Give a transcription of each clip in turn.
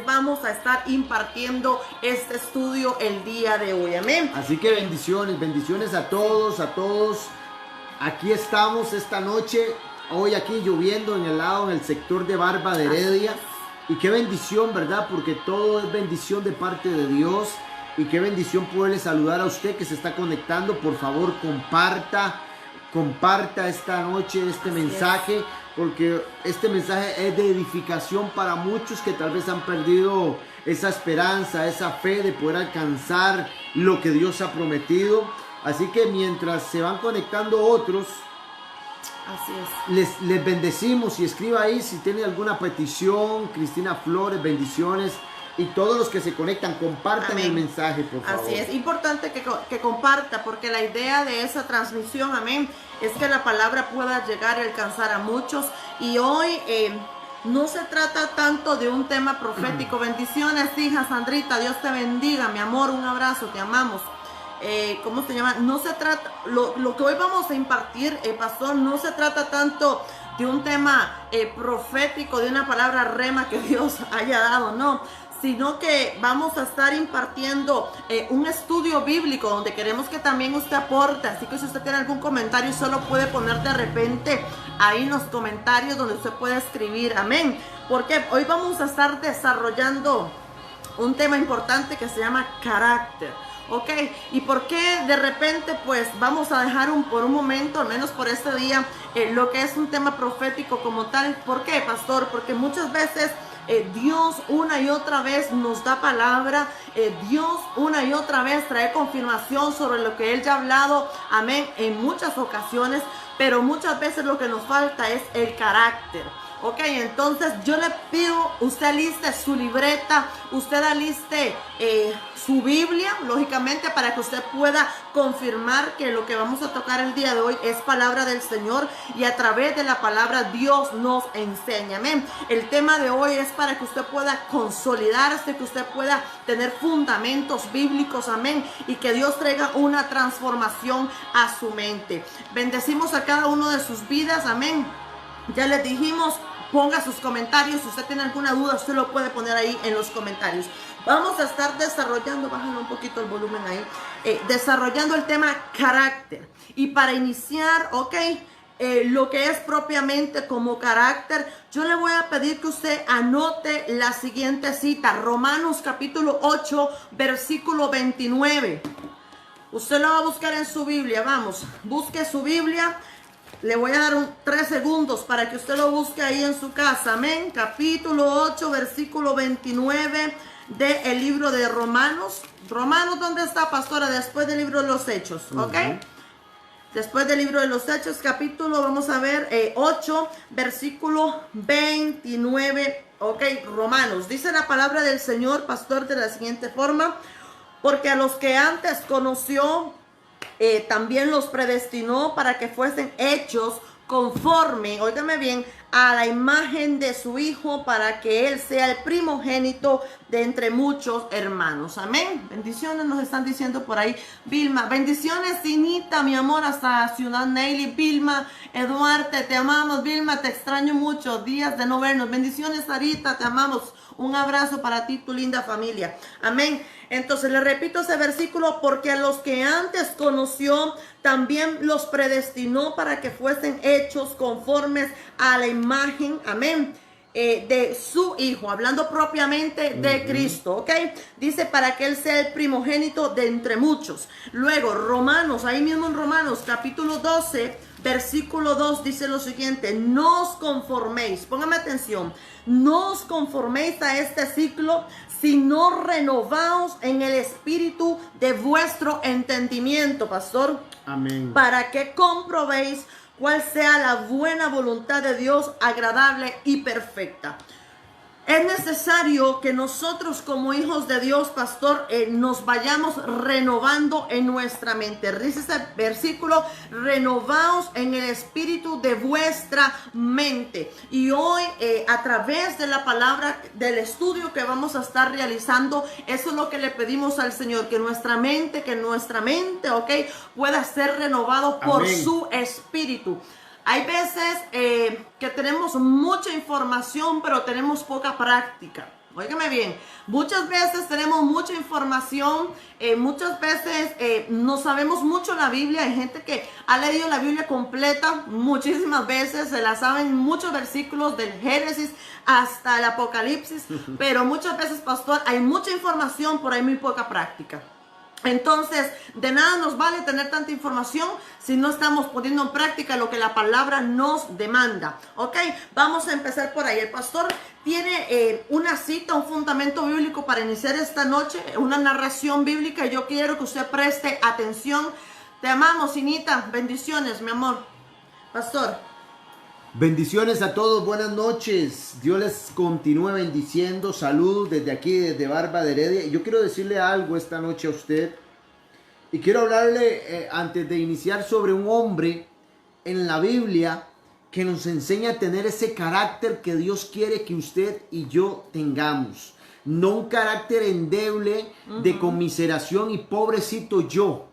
vamos a estar impartiendo este estudio el día de hoy, amén. Así que bendiciones a todos, Aquí estamos esta noche, hoy aquí lloviendo en el sector de Barba de Heredia. Y qué bendición, ¿verdad? Porque todo es bendición de parte de Dios. Y qué bendición poderle saludar a usted que se está conectando. Por favor, comparta esta noche este mensaje, porque este mensaje es de edificación para muchos que tal vez han perdido esa esperanza, esa fe de poder alcanzar lo que Dios ha prometido. Así que mientras se van conectando otros, así es, les bendecimos. Y escriba ahí si tiene alguna petición. Cristina Flores, bendiciones. Y todos los que se conectan, compartan el mensaje, por favor. Así es, importante que comparta, porque la idea de esa transmisión, amén, es que la palabra pueda llegar y alcanzar a muchos. Y hoy no se trata tanto de un tema profético. Bendiciones, hija Sandrita, Dios te bendiga, mi amor, un abrazo, te amamos. ¿Cómo se llama? No se trata, lo que hoy vamos a impartir, pastor, no se trata tanto de un tema profético, de una palabra rema que Dios haya dado, no, sino que vamos a estar impartiendo un estudio bíblico donde queremos que también usted aporte. Así que si usted tiene algún comentario, solo puede poner de repente ahí en los comentarios donde usted puede escribir, amén, porque hoy vamos a estar desarrollando un tema importante que se llama carácter. Ok, ¿y por qué de repente pues vamos a dejar por un momento, al menos por este día, lo que es un tema profético como tal? ¿Por qué, pastor? Porque muchas veces Dios una y otra vez nos da palabra, Dios una y otra vez trae confirmación sobre lo que Él ya ha hablado, amén, en muchas ocasiones, pero muchas veces lo que nos falta es el carácter. Ok, entonces yo le pido, usted aliste su libreta, usted aliste su Biblia, lógicamente, para que usted pueda confirmar que lo que vamos a tocar el día de hoy es palabra del Señor, y a través de la palabra Dios nos enseña, amén. El tema de hoy es para que usted pueda consolidarse, que usted pueda tener fundamentos bíblicos, amén, y que Dios traiga una transformación a su mente. Bendecimos a cada uno de sus vidas, amén. Ya les dijimos, ponga sus comentarios. Si usted tiene alguna duda, usted lo puede poner ahí en los comentarios. Vamos a estar desarrollando, bájale un poquito el volumen ahí, desarrollando el tema carácter. Y para iniciar, ok, lo que es propiamente como carácter, yo le voy a pedir que usted anote la siguiente cita. Romanos capítulo 8, versículo 29. Usted lo va a buscar en su Biblia, vamos, busque su Biblia. Le voy a dar 3 segundos para que usted lo busque ahí en su casa, amén. Capítulo 8, versículo 29 del libro de Romanos. Romanos, ¿dónde está, pastora? Después del libro de los Hechos, ¿ok? Después del libro de los Hechos, capítulo, vamos a ver, 8, versículo 29, ok, Romanos. Dice la palabra del Señor, pastor, de la siguiente forma: porque a los que antes conoció, también los predestinó para que fuesen hechos conforme, óigame bien, a la imagen de su Hijo, para que Él sea el primogénito de entre muchos hermanos. Amén. Bendiciones nos están diciendo por ahí. Vilma, bendiciones, Cinita, mi amor, hasta Ciudad Neily. Vilma, Eduardo, te amamos. Vilma, te extraño mucho, días de no vernos. Bendiciones, Sarita, te amamos. Un abrazo para ti, tu linda familia. Amén. Entonces le repito ese versículo: porque a los que antes conoció, también los predestinó para que fuesen hechos conformes a la imagen, amén, de su Hijo, hablando propiamente de Cristo, ok. Dice, para que Él sea el primogénito de entre muchos. Luego Romanos, ahí mismo en Romanos capítulo 12, versículo 2, dice lo siguiente: no os conforméis, póngame atención, no os conforméis a este ciclo, sino renovaos en el espíritu de vuestro entendimiento, pastor. Amén. Para que comprobéis cuál sea la buena voluntad de Dios, agradable y perfecta. Es necesario que nosotros como hijos de Dios, pastor, nos vayamos renovando en nuestra mente. Dice ese versículo: renovaos en el espíritu de vuestra mente. Y hoy, a través de la palabra, del estudio que vamos a estar realizando, eso es lo que le pedimos al Señor, que nuestra mente, ok, pueda ser renovado por su espíritu. Hay veces que tenemos mucha información, pero tenemos poca práctica. Óigame bien, muchas veces tenemos mucha información, muchas veces no sabemos mucho la Biblia. Hay gente que ha leído la Biblia completa muchísimas veces, se la saben muchos versículos del Génesis hasta el Apocalipsis, pero muchas veces, pastor, hay mucha información, pero hay muy poca práctica. Entonces, de nada nos vale tener tanta información si no estamos poniendo en práctica lo que la palabra nos demanda. Ok, vamos a empezar por ahí. El pastor tiene una cita, un fundamento bíblico para iniciar esta noche, una narración bíblica. Yo quiero que usted preste atención. Te amamos, Inita. Bendiciones, mi amor. Pastor. Bendiciones a todos, buenas noches. Dios les continúe bendiciendo. Saludos desde aquí, desde Barba de Heredia. Y yo quiero decirle algo esta noche a usted. Y quiero hablarle antes de iniciar sobre un hombre en la Biblia que nos enseña a tener ese carácter que Dios quiere que usted y yo tengamos. No un carácter endeble de conmiseración y pobrecito yo,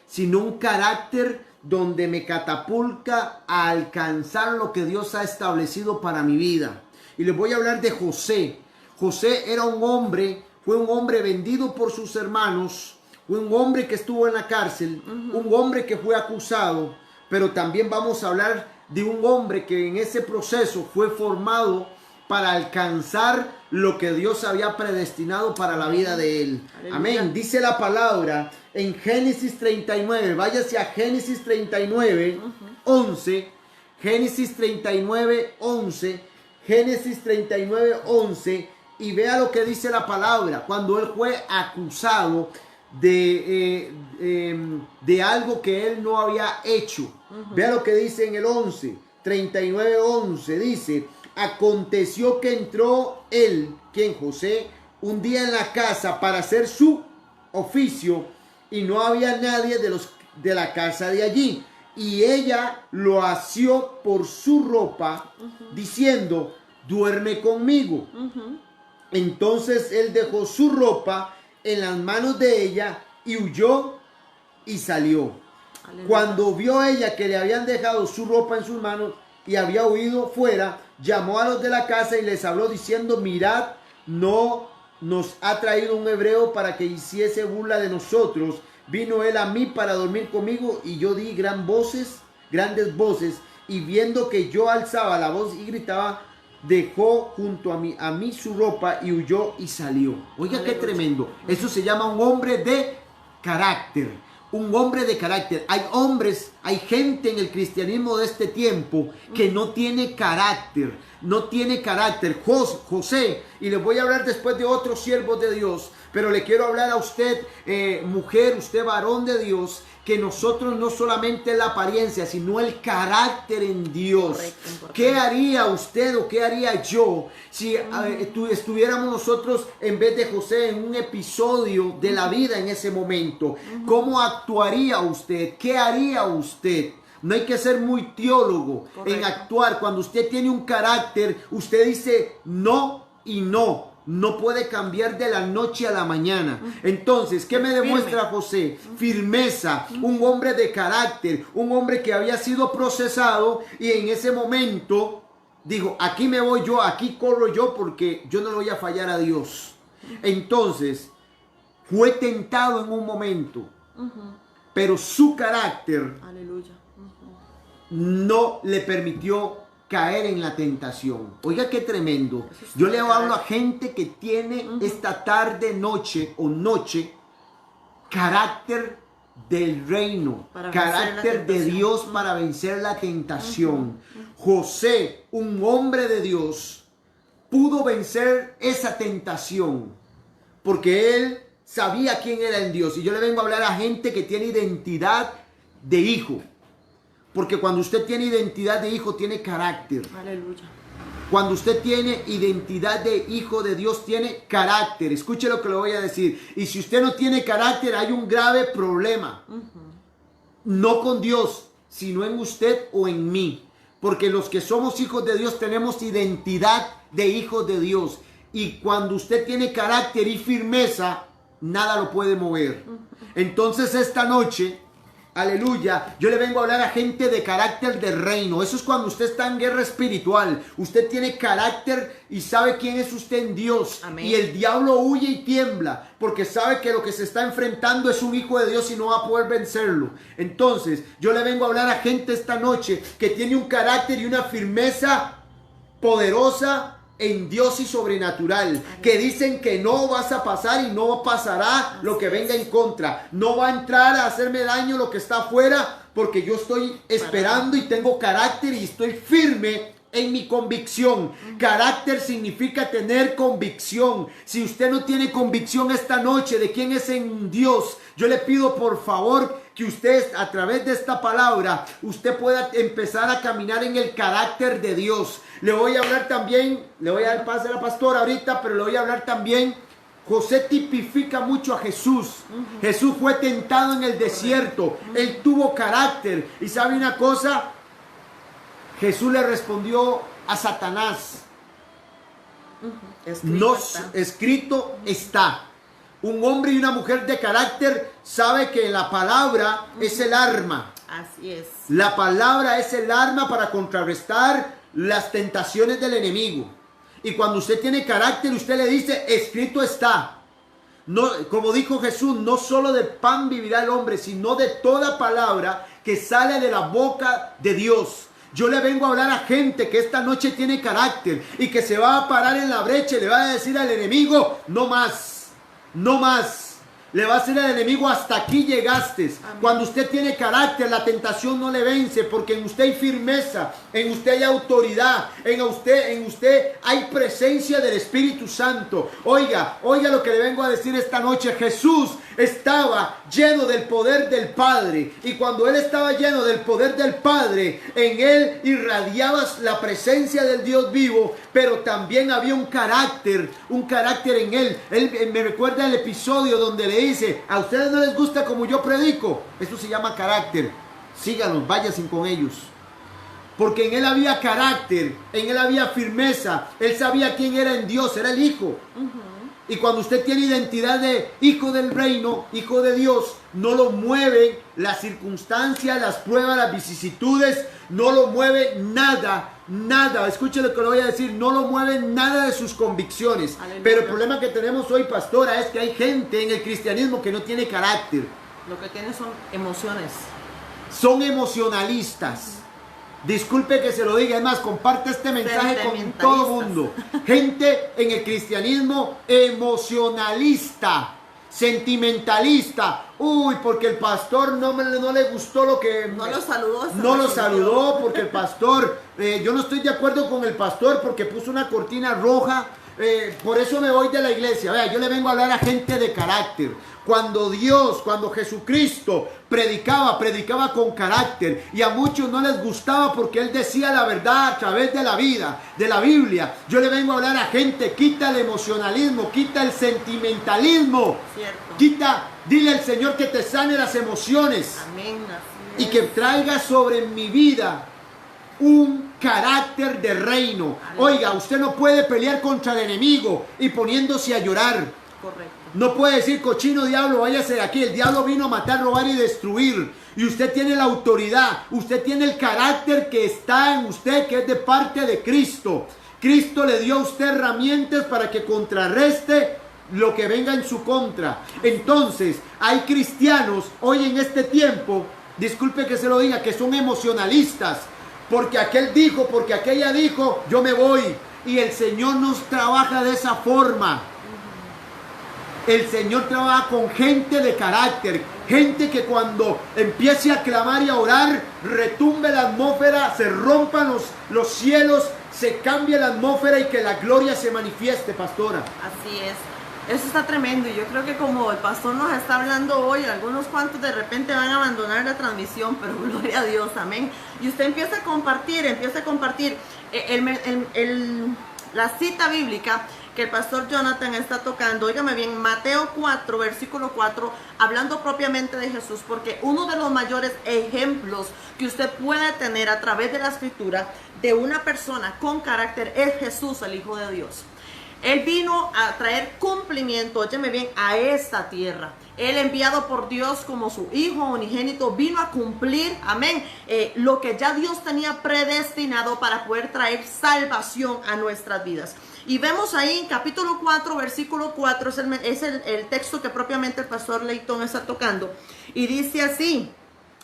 sino un carácter donde me catapulta a alcanzar lo que Dios ha establecido para mi vida. Y les voy a hablar de José. José era un hombre, fue un hombre vendido por sus hermanos, fue un hombre que estuvo en la cárcel, un hombre que fue acusado, pero también vamos a hablar de un hombre que en ese proceso fue formado para alcanzar lo que Dios había predestinado para la vida de él. Aleluya. Amén. Dice la palabra en Génesis 39. Váyase a Génesis 39, 11. Génesis 39, 11. Génesis 39, 11. Y vea lo que dice la palabra. Cuando él fue acusado de algo que él no había hecho. Vea lo que dice en el 11. 39, 11. Dice: aconteció que entró él, quien José, un día en la casa para hacer su oficio, y no había nadie de la casa de allí. Y ella lo asió por su ropa, diciendo: duerme conmigo. Entonces él dejó su ropa en las manos de ella y huyó y salió. Aleluya. Cuando vio ella que le habían dejado su ropa en sus manos y había huido fuera, llamó a los de la casa y les habló diciendo: mirad, no nos ha traído un hebreo para que hiciese burla de nosotros. Vino él a mí para dormir conmigo, y yo di grandes voces, y viendo que yo alzaba la voz y gritaba, dejó junto a mí su ropa y huyó y salió. Oiga, qué tremendo. Eso se llama un hombre de carácter. Un hombre de carácter. Hay hombres, hay gente en el cristianismo de este tiempo que no tiene carácter. No tiene carácter. José, y les voy a hablar después de otros siervos de Dios, pero le quiero hablar a usted, mujer, usted varón de Dios, que nosotros no solamente la apariencia, sino el carácter en Dios. Correcto. ¿Qué haría usted o qué haría yo si estuviéramos nosotros en vez de José en un episodio de la vida en ese momento? ¿Cómo actuaría usted? ¿Qué haría usted? No hay que ser muy teólogo. Correcto. En actuar. Cuando usted tiene un carácter, usted dice no y no. No puede cambiar de la noche a la mañana. Entonces, ¿qué me demuestra José? Firmeza, un hombre de carácter, un hombre que había sido procesado y en ese momento dijo: aquí me voy yo, aquí corro yo, porque yo no le voy a fallar a Dios. Entonces, fue tentado en un momento, pero su carácter no le permitió caer en la tentación. Oiga, qué tremendo. Yo le hablo a gente que tiene esta tarde, noche carácter del reino, carácter de Dios para vencer la tentación. José, un hombre de Dios, pudo vencer esa tentación porque él sabía quién era en Dios. Y yo le vengo a hablar a gente que tiene identidad de hijo. Porque cuando usted tiene identidad de hijo, tiene carácter. Aleluya. Cuando usted tiene identidad de hijo de Dios, tiene carácter. Escuche lo que le voy a decir. Y si usted no tiene carácter, hay un grave problema. No con Dios, sino en usted o en mí. Porque los que somos hijos de Dios tenemos identidad de hijos de Dios. Y cuando usted tiene carácter y firmeza, nada lo puede mover. Entonces esta noche aleluya, yo le vengo a hablar a gente de carácter de reino. Eso es cuando usted está en guerra espiritual. Usted tiene carácter y sabe quién es usted en Dios. Amén. Y el diablo huye y tiembla porque sabe que lo que se está enfrentando es un hijo de Dios y no va a poder vencerlo. Entonces, yo le vengo a hablar a gente esta noche que tiene un carácter y una firmeza poderosa en Dios y sobrenatural, que dicen que no vas a pasar y no pasará lo que venga en contra. No va a entrar a hacerme daño lo que está afuera, porque yo estoy esperando y tengo carácter y estoy firme en mi convicción. Carácter significa tener convicción. Si usted no tiene convicción esta noche de quién es en Dios, yo le pido por favor que usted a través de esta palabra, usted pueda empezar a caminar en el carácter de Dios. Le voy a hablar también, le voy a dar paz a la pastora ahorita, pero le voy a hablar también. José tipifica mucho a Jesús. Jesús fue tentado en el desierto. Él tuvo carácter. Y sabe una cosa, Jesús le respondió a Satanás. Escrito está. Un hombre y una mujer de carácter sabe que la palabra es el arma. Así es. La palabra es el arma para contrarrestar las tentaciones del enemigo. Y cuando usted tiene carácter, usted le dice, escrito está. No, como dijo Jesús, no solo de pan vivirá el hombre, sino de toda palabra que sale de la boca de Dios. Yo le vengo a hablar a gente que esta noche tiene carácter y que se va a parar en la brecha y le va a decir al enemigo, no más, no más. Le va a decir al enemigo, hasta aquí llegaste. Amén. Cuando usted tiene carácter, la tentación no le vence, porque en usted hay firmeza, en usted hay autoridad, en usted hay presencia del Espíritu Santo. Oiga lo que le vengo a decir esta noche. Jesús estaba lleno del poder del Padre, y cuando Él estaba lleno del poder del Padre, en Él irradiaba la presencia del Dios vivo, pero también había un carácter en Él. Él me recuerda el episodio donde le dice, a ustedes no les gusta como yo predico. Esto se llama carácter. Síganos, váyanse con ellos. Porque en Él había carácter, en Él había firmeza. Él sabía quién era en Dios, era el Hijo. Y cuando usted tiene identidad de hijo del reino, hijo de Dios, no lo mueven las circunstancias, las pruebas, las vicisitudes, no lo mueve nada. Escuche lo que le voy a decir, no lo mueven nada de sus convicciones. Aleluya. Pero el problema que tenemos hoy, pastora, es que hay gente en el cristianismo que no tiene carácter. Lo que tiene son emociones. Son emocionalistas. Disculpe que se lo diga, es más, comparte este mensaje con todo el mundo. Gente en el cristianismo emocionalista, sentimentalista. Uy, porque el pastor no le gustó lo que... No lo saludó. No lo saludó porque el pastor... yo no estoy de acuerdo con el pastor porque puso una cortina roja. Por eso me voy de la iglesia. Vea, yo le vengo a hablar a gente de carácter. Cuando Jesucristo predicaba con carácter, y a muchos no les gustaba porque Él decía la verdad a través de la vida, de la Biblia. Yo le vengo a hablar a gente, quita el emocionalismo, quita el sentimentalismo. Cierto. Dile al Señor que te sane las emociones. Amén. Y que traiga sobre mi vida un carácter de reino. Oiga, usted no puede pelear contra el enemigo y poniéndose a llorar. Correcto. No puede decir, cochino diablo, váyase de aquí. El diablo vino a matar, robar y destruir. Y usted tiene la autoridad. Usted tiene el carácter que está en usted, que es de parte de Cristo. Cristo le dio a usted herramientas para que contrarreste lo que venga en su contra. Entonces, hay cristianos hoy en este tiempo, disculpe que se lo diga, que son emocionalistas. Porque aquel dijo, porque aquella dijo, yo me voy. Y el Señor nos trabaja de esa forma. El Señor trabaja con gente de carácter, gente que cuando empiece a clamar y a orar, retumbe la atmósfera, se rompan los cielos, se cambie la atmósfera y que la gloria se manifieste, pastora. Así es. Eso está tremendo, y yo creo que como el pastor nos está hablando hoy, algunos cuantos de repente van a abandonar la transmisión, pero gloria a Dios, amén. Y usted empieza a compartir la cita bíblica que el pastor Jonathan está tocando. Óigame bien, Mateo 4, versículo 4, hablando propiamente de Jesús, porque uno de los mayores ejemplos que usted puede tener a través de la escritura de una persona con carácter es Jesús, el Hijo de Dios. Él vino a traer cumplimiento, óyeme bien, a esta tierra. Él, enviado por Dios como su Hijo unigénito, vino a cumplir, amén, lo que ya Dios tenía predestinado para poder traer salvación a nuestras vidas. Y vemos ahí en capítulo 4, versículo 4, es el texto que propiamente el pastor Leighton está tocando. Y dice así: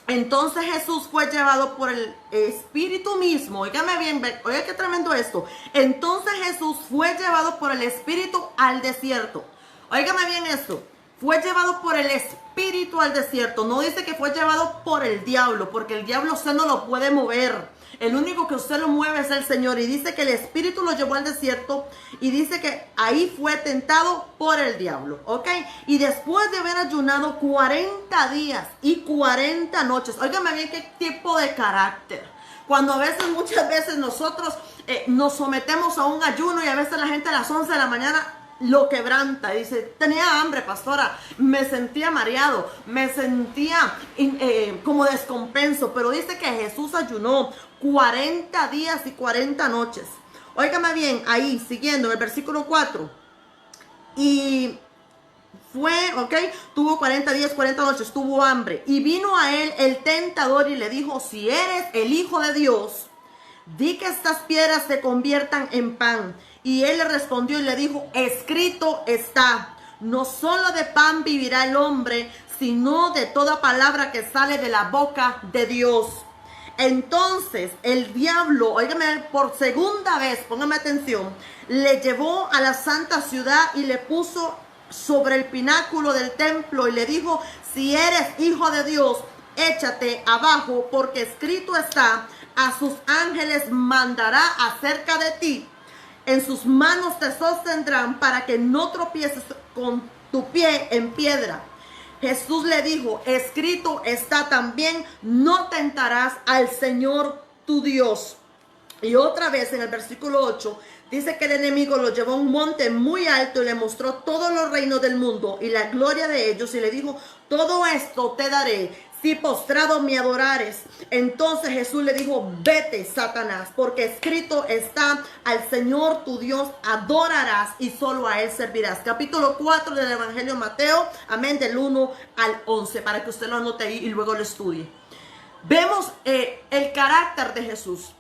entonces Jesús fue llevado por el Espíritu mismo. Óigame bien, oiga qué tremendo esto. Entonces Jesús fue llevado por el Espíritu al desierto. Óigame bien esto. Fue llevado por el Espíritu al desierto. No dice que fue llevado por el diablo, porque el diablo usted no lo puede mover. El único que usted lo mueve es el Señor. Y dice que el Espíritu lo llevó al desierto. Y dice que ahí fue tentado por el diablo. ¿Ok? Y después de haber ayunado 40 días y 40 noches. Óigame bien qué tipo de carácter. Cuando a veces, muchas veces nosotros nos sometemos a un ayuno. Y a veces la gente a las 11 de la mañana lo quebranta. Dice: tenía hambre, pastora, me sentía mareado, me sentía como descompenso. Pero dice que Jesús ayunó 40 días y 40 noches. Óigame bien, ahí siguiendo en el versículo 4. Y fue, ok, tuvo 40 días, 40 noches, tuvo hambre. Y vino a él el tentador y le dijo: si eres el Hijo de Dios, di que estas piedras se conviertan en pan. Y él le respondió y le dijo: escrito está, no solo de pan vivirá el hombre, sino de toda palabra que sale de la boca de Dios. Entonces el diablo, óigame, por segunda vez, póngame atención, le llevó a la santa ciudad y le puso sobre el pináculo del templo y le dijo: si eres Hijo de Dios, échate abajo, porque escrito está, a sus ángeles mandará acerca de ti. En sus manos te sostendrán para que no tropieces con tu pie en piedra. Jesús le dijo: escrito está también, no tentarás al Señor tu Dios. Y otra vez en el versículo 8 dice que el enemigo lo llevó a un monte muy alto y le mostró todos los reinos del mundo y la gloria de ellos, y le dijo: todo esto te daré si postrado me adorares. Entonces Jesús le dijo: vete, Satanás, porque escrito está, al Señor tu Dios adorarás y solo a él servirás. Capítulo 4 del Evangelio de Mateo, amén, del 1 al 11, para que usted lo anote ahí y luego lo estudie. Vemos el carácter de Jesús.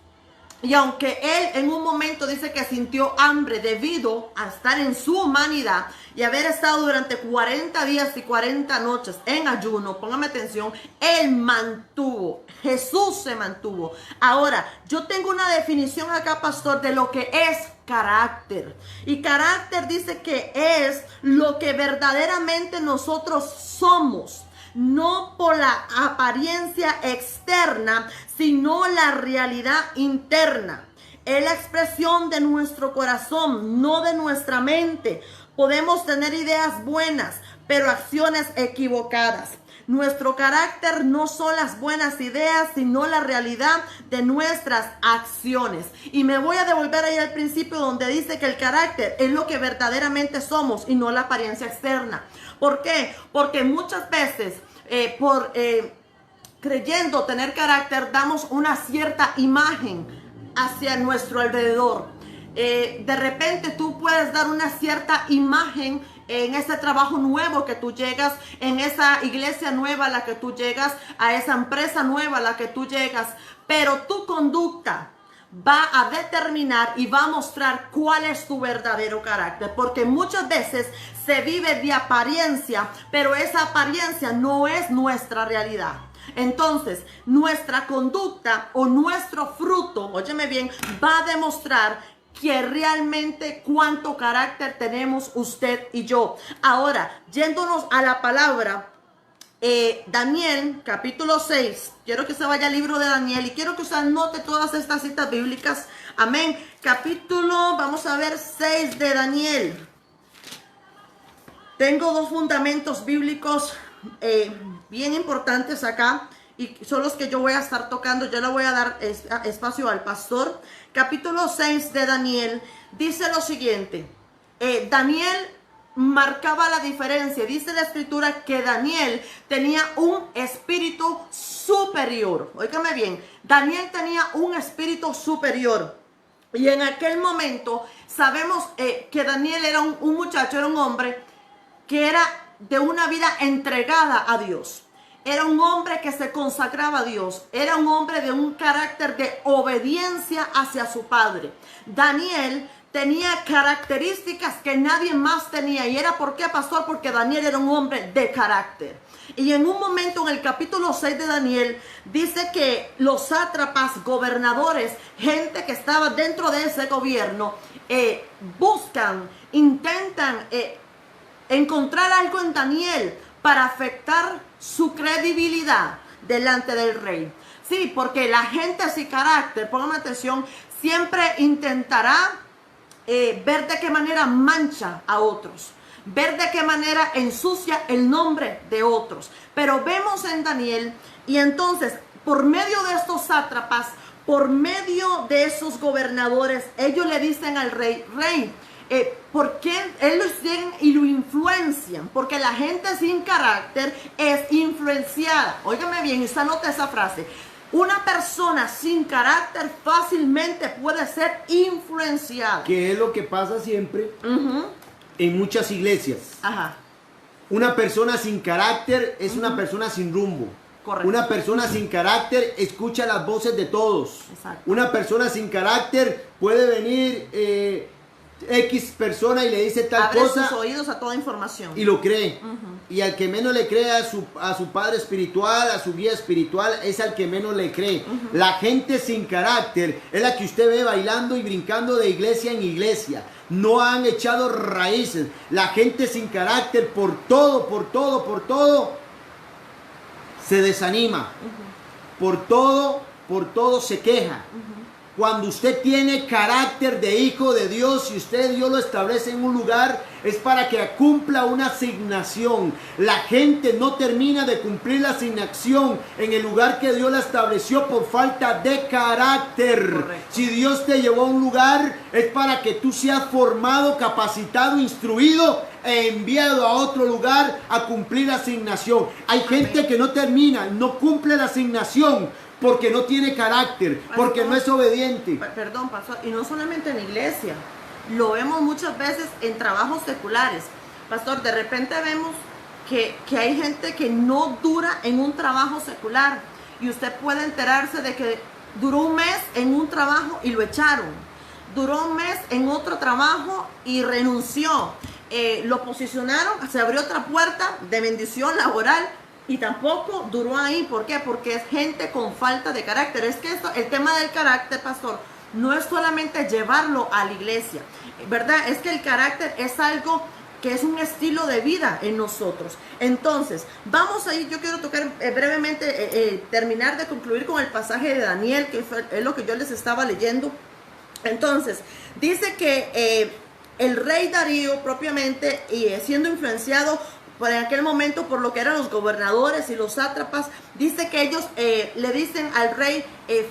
Y aunque él en un momento dice que sintió hambre debido a estar en su humanidad y haber estado durante 40 días y 40 noches en ayuno, póngame atención, él mantuvo, Jesús se mantuvo. Ahora, yo tengo una definición acá, pastor, de lo que es carácter. Y carácter dice que es lo que verdaderamente nosotros somos. No por la apariencia externa, sino la realidad interna. Es la expresión de nuestro corazón, no de nuestra mente. Podemos tener ideas buenas, pero acciones equivocadas. Nuestro carácter no son las buenas ideas, sino la realidad de nuestras acciones. Y me voy a devolver ahí al principio donde dice que el carácter es lo que verdaderamente somos y no la apariencia externa. ¿Por qué? Porque muchas veces creyendo tener carácter damos una cierta imagen hacia nuestro alrededor. De repente tú puedes dar una cierta imagen en ese trabajo nuevo que tú llegas, en esa iglesia nueva a la que tú llegas, a esa empresa nueva a la que tú llegas, pero tu conducta va a determinar y va a mostrar cuál es tu verdadero carácter, porque muchas veces se vive de apariencia, pero esa apariencia no es nuestra realidad. Entonces, nuestra conducta o nuestro fruto, óyeme bien, va a demostrar que realmente cuánto carácter tenemos usted y yo. Ahora, yéndonos a la palabra, Daniel, capítulo 6. Quiero que se vaya al libro de Daniel y quiero que usted anote todas estas citas bíblicas. Amén. Capítulo, vamos a ver, 6 de Daniel. Tengo dos fundamentos bíblicos bien importantes acá y son los que yo voy a estar tocando. Yo le voy a dar espacio al pastor. Capítulo 6 de Daniel dice lo siguiente. Daniel marcaba la diferencia. Dice la escritura que Daniel tenía un espíritu superior. Óigame bien, Daniel tenía un espíritu superior. Y en aquel momento sabemos que Daniel era un muchacho, era un hombre que era de una vida entregada a Dios. Era un hombre que se consagraba a Dios. Era un hombre de un carácter de obediencia hacia su padre. Daniel tenía características que nadie más tenía. ¿Y era por qué, pastor? Porque Daniel era un hombre de carácter. Y en un momento en el capítulo 6 de Daniel dice que los sátrapas, gobernadores, gente que estaba dentro de ese gobierno, intentan encontrar algo en Daniel para afectar su credibilidad delante del rey. Sí, porque la gente sin carácter, póngame atención, siempre intentará ver de qué manera mancha a otros, ver de qué manera ensucia el nombre de otros. Pero vemos en Daniel, y entonces por medio de estos sátrapas, por medio de esos gobernadores, ellos le dicen al rey, ¿por qué ellos llegan y lo influencian? Porque la gente sin carácter es influenciada. Óigame bien, usted anota esa frase. Una persona sin carácter fácilmente puede ser influenciada. Que es lo que pasa siempre en muchas iglesias. Ajá. Una persona sin carácter es una persona sin rumbo. Correcto. Una persona sin carácter escucha las voces de todos. Exacto. Una persona sin carácter puede venir X persona y le dice tal Abre cosa sus oídos a toda información. y lo cree. Y al que menos le cree a su padre espiritual, a su guía espiritual, es al que menos le cree. La gente sin carácter es la que usted ve bailando y brincando de iglesia en iglesia. No han echado raíces. La gente sin carácter por todo se desanima. Por todo se queja. Cuando usted tiene carácter de hijo de Dios y Dios lo establece en un lugar, es para que cumpla una asignación. La gente no termina de cumplir la asignación en el lugar que Dios la estableció por falta de carácter. Correcto. Si Dios te llevó a un lugar, es para que tú seas formado, capacitado, instruido e enviado a otro lugar a cumplir la asignación. Hay gente que no termina, no cumple la asignación, porque no tiene carácter, porque no es obediente. Perdón, pastor, y no solamente en la iglesia, lo vemos muchas veces en trabajos seculares. Pastor, de repente vemos que hay gente que no dura en un trabajo secular, y usted puede enterarse de que duró un mes en un trabajo y lo echaron, duró un mes en otro trabajo y renunció, lo posicionaron, se abrió otra puerta de bendición laboral, y tampoco duró ahí. ¿Por qué? Porque es gente con falta de carácter. Es que el tema del carácter, pastor, no es solamente llevarlo a la iglesia, ¿verdad? Es que el carácter es algo que es un estilo de vida en nosotros. Entonces, vamos a ir, yo quiero tocar brevemente, terminar de concluir con el pasaje de Daniel, que es lo que yo les estaba leyendo. Entonces, dice que el rey Darío propiamente, siendo influenciado por en aquel momento por lo que eran los gobernadores y los sátrapas, dice que ellos le dicen al rey,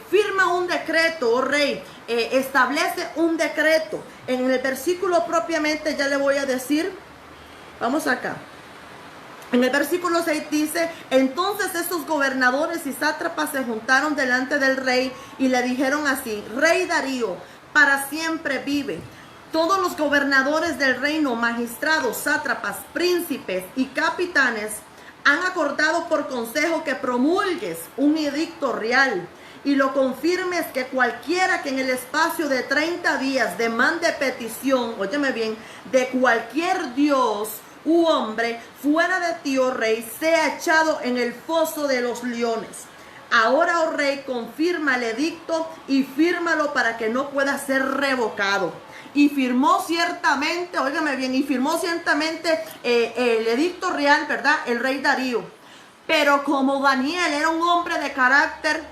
firma un decreto, oh rey, establece un decreto. En el versículo propiamente ya le voy a decir, vamos acá. En el versículo 6 dice, entonces estos gobernadores y sátrapas se juntaron delante del rey y le dijeron así, rey Darío, para siempre vive. Todos los gobernadores del reino, magistrados, sátrapas, príncipes y capitanes han acordado por consejo que promulgues un edicto real y lo confirmes que cualquiera que en el espacio de 30 días demande petición, óyeme bien, de cualquier dios u hombre fuera de ti, oh rey, sea echado en el foso de los leones. Ahora, oh rey, confirma el edicto y fírmalo para que no pueda ser revocado. Y firmó ciertamente, óigame bien, y firmó ciertamente el edicto real, ¿verdad? El rey Darío. Pero como Daniel era un hombre de carácter,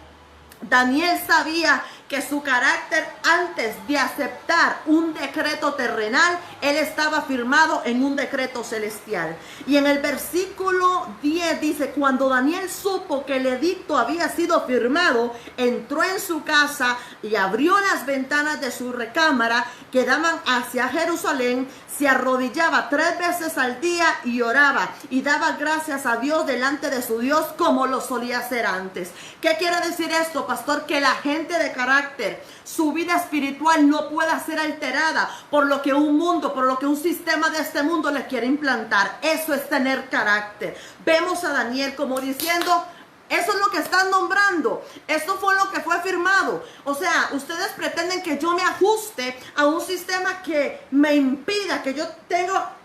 Daniel sabía que su carácter, antes de aceptar un decreto terrenal, él estaba firmado en un decreto celestial. Y en el versículo 10 dice, cuando Daniel supo que el edicto había sido firmado, entró en su casa y abrió las ventanas de su recámara que daban hacia Jerusalén, se arrodillaba 3 veces al día y oraba y daba gracias a Dios delante de su Dios como lo solía hacer antes. ¿Qué quiere decir esto, pastor? Que la gente de carácter, su vida espiritual no pueda ser alterada por lo que un mundo, por lo que un sistema de este mundo le quiere implantar. Eso es tener carácter. Vemos a Daniel como diciendo, eso es lo que están nombrando. Esto fue lo que fue firmado. O sea, ustedes pretenden que yo me ajuste a un sistema que me impida que yo tenga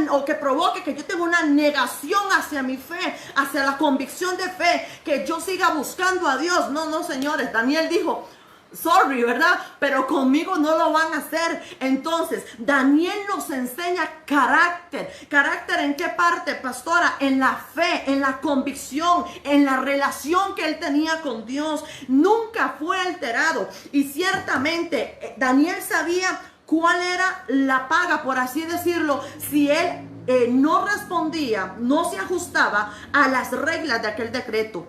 o que provoque que yo tenga una negación hacia mi fe, hacia la convicción de fe, que yo siga buscando a Dios. No, no, señores. Daniel dijo, sorry, ¿verdad? Pero conmigo no lo van a hacer. Entonces, Daniel nos enseña carácter. ¿Carácter en qué parte, pastora? En la fe, en la convicción, en la relación que él tenía con Dios. Nunca fue alterado. Y ciertamente, Daniel sabía cuál era la paga, por así decirlo, si él no respondía, no se ajustaba a las reglas de aquel decreto.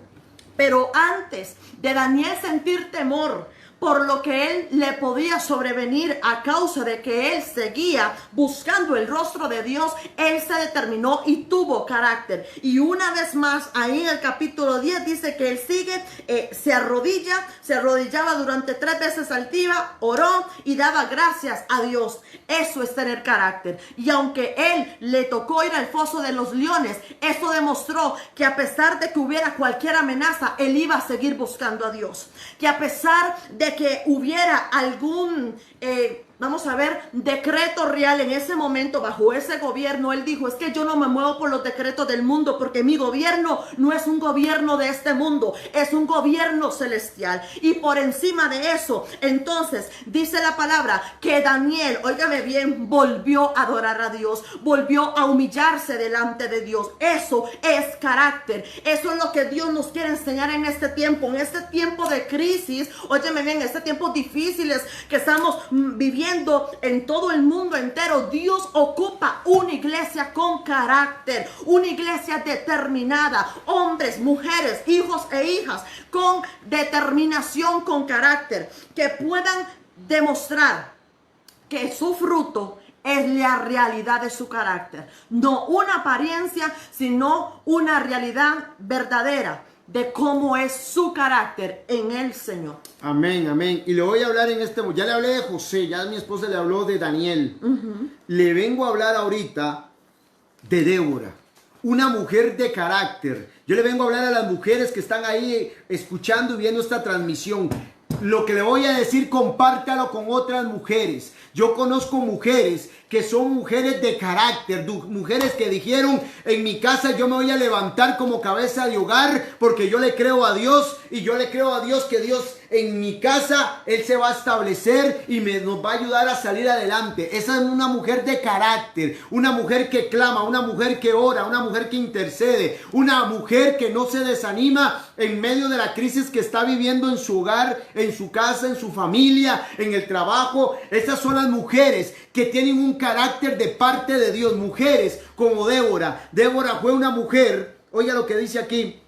Pero antes de Daniel sentir temor por lo que él le podía sobrevenir a causa de que él seguía buscando el rostro de Dios, él se determinó y tuvo carácter. Y una vez más, ahí en el capítulo 10 dice que él se arrodillaba durante 3 veces al día, oró y daba gracias a Dios. Eso es tener carácter. Y aunque él le tocó ir al foso de los leones, eso demostró que a pesar de que hubiera cualquier amenaza, él iba a seguir buscando a Dios. Que a pesar de que hubiera algún decreto real en ese momento bajo ese gobierno, él dijo, es que yo no me muevo por los decretos del mundo, porque mi gobierno no es un gobierno de este mundo, es un gobierno celestial. Y por encima de eso, entonces, dice la palabra que Daniel, óigame bien, volvió a adorar a Dios, volvió a humillarse delante de Dios. Eso es carácter. Eso es lo que Dios nos quiere enseñar en este tiempo de crisis, óyeme bien, en este tiempo difíciles que estamos viviendo en todo el mundo entero. Dios ocupa una iglesia con carácter, una iglesia determinada, hombres, mujeres, hijos e hijas con determinación, con carácter, que puedan demostrar que su fruto es la realidad de su carácter, no una apariencia, sino una realidad verdadera de cómo es su carácter en el Señor. Amén, amén. Y le voy a hablar ya le hablé de José, ya mi esposa le habló de Daniel. Le vengo a hablar ahorita de Débora, una mujer de carácter. Yo le vengo a hablar a las mujeres que están ahí escuchando y viendo esta transmisión. Lo que le voy a decir, compártalo con otras mujeres. Yo conozco mujeres que son mujeres de carácter, mujeres que dijeron, en mi casa yo me voy a levantar como cabeza de hogar porque yo le creo a Dios, y yo le creo a Dios que Dios en mi casa, Él se va a establecer y nos va a ayudar a salir adelante. Esa es una mujer de carácter, una mujer que clama, una mujer que ora, una mujer que intercede, una mujer que no se desanima en medio de la crisis que está viviendo en su hogar, en su casa, en su familia, en el trabajo. Esas son las mujeres que tienen un carácter de parte de Dios. Mujeres como Débora. Débora fue una mujer, oiga lo que dice aquí,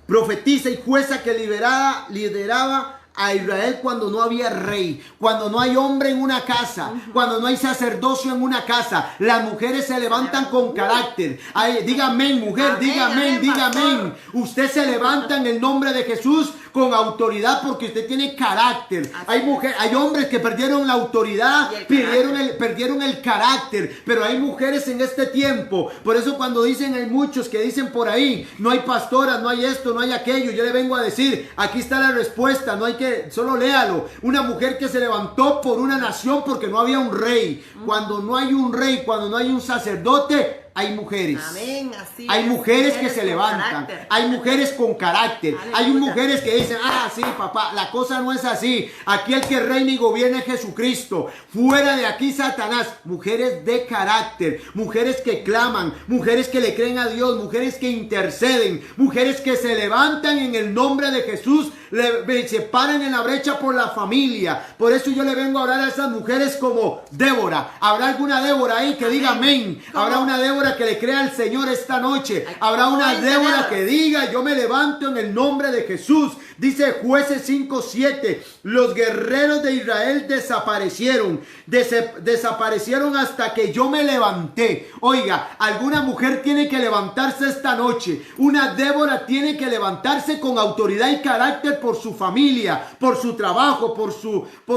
profetisa y jueza que lideraba a Israel cuando no había rey, cuando no hay hombre en una casa, cuando no hay sacerdocio en una casa. Las mujeres se levantan con carácter. Diga amén, mujer, diga amén, diga amén. Usted se levanta en el nombre de Jesús con autoridad porque usted tiene carácter. Hay hombres que perdieron la autoridad, perdieron el carácter, pero hay mujeres en este tiempo. Por eso cuando hay muchos que dicen por ahí, no hay pastoras, no hay esto, no hay aquello, yo le vengo a decir, aquí está la respuesta, no hay que, solo léalo. Una mujer que se levantó por una nación porque no había un rey. Cuando no hay un rey, cuando no hay un sacerdote, hay mujeres. Amén, así Hay es. mujeres que se con levantan. carácter. Hay mujeres con carácter. Aleluya. Hay mujeres que dicen, ah, sí, papá, la cosa no es así. Aquí el que reina y gobierna es Jesucristo. Fuera de aquí Satanás. Mujeres de carácter. Mujeres que claman. Mujeres que le creen a Dios. Mujeres que interceden. Mujeres que se levantan en el nombre de Jesús. Se paran en la brecha por la familia. Por eso yo le vengo a hablar a esas mujeres como Débora. ¿Habrá alguna Débora ahí que diga amén? ¿Habrá una Débora que le crea al Señor esta noche? ¿Habrá una Débora que diga yo me levanto en el nombre de Jesús? Dice Jueces 5:7, los guerreros de Israel desaparecieron, desaparecieron hasta que yo me levanté. Oiga, alguna mujer tiene que levantarse esta noche. Una Débora tiene que levantarse con autoridad y carácter por su familia, por su trabajo, por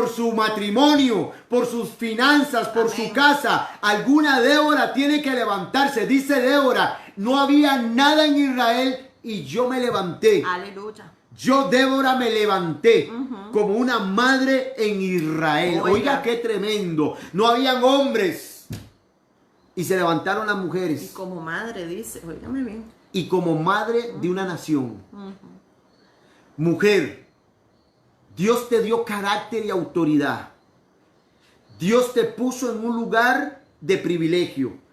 su matrimonio, por sus finanzas, por su casa. Alguna Débora tiene que levantarse. Dice Débora, no había nada en Israel y yo me levanté. Aleluya. Yo, Débora, me levanté como una madre en Israel. Oiga, qué tremendo. No habían hombres y se levantaron las mujeres. Y como madre dice, óigame bien. Y como madre de una nación. Mujer, Dios te dio carácter y autoridad. Dios te puso en un lugar de privilegio.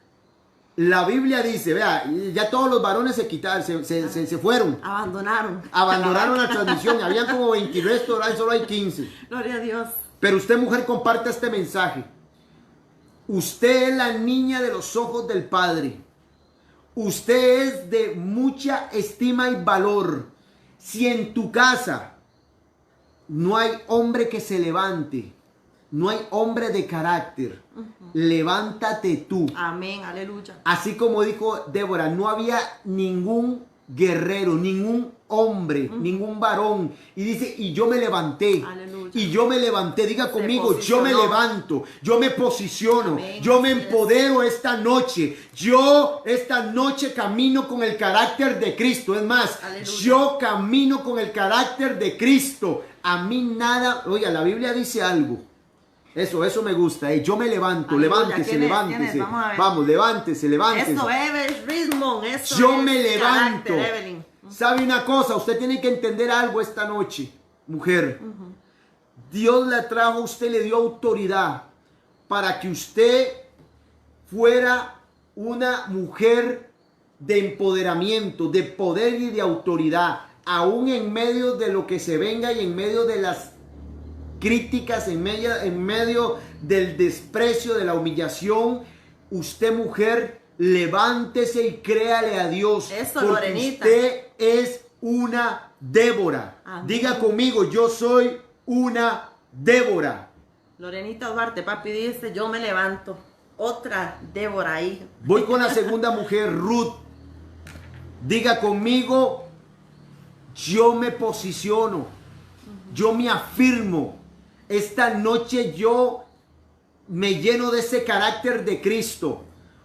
La Biblia dice, vea, ya todos los varones se quitaron, se fueron. Abandonaron la transmisión. Habían como 20 restos, ahora solo hay 15. Gloria a Dios. Pero usted, mujer, comparte este mensaje. Usted es la niña de los ojos del Padre. Usted es de mucha estima y valor. Si en tu casa no hay hombre que se levante, no hay hombre de carácter, levántate tú. Amén, aleluya. Así como dijo Débora, no había ningún guerrero, ningún hombre, ningún varón. Y dice, y yo me levanté. Aleluya. Y yo me levanté. Diga conmigo, yo me levanto, yo me posiciono, amén, yo me empodero esta noche. Yo esta noche camino con el carácter de Cristo. Es más, aleluya, yo camino con el carácter de Cristo. A mí nada, oiga, la Biblia dice algo. Eso me gusta. Yo me levanto, levántese, levántese. Vamos, levántese, levántese. Eso es ritmo, eso yo es me levanto. Carácter, ¿Sabe una cosa? Usted tiene que entender algo esta noche, mujer. Dios la trajo, usted le dio autoridad para que usted fuera una mujer de empoderamiento, de poder y de autoridad, aún en medio de lo que se venga y en medio de las críticas, en medio del desprecio, de la humillación. Usted, mujer, levántese y créale a Dios. Eso, porque Lorenita. Usted es una Débora. Amén. Diga conmigo, yo soy una Débora. Lorenita Duarte, papi dice, yo me levanto. Otra Débora ahí. Voy con la segunda mujer, Ruth. Diga conmigo, yo me posiciono. Yo me afirmo. Esta noche yo me lleno de ese carácter de Cristo.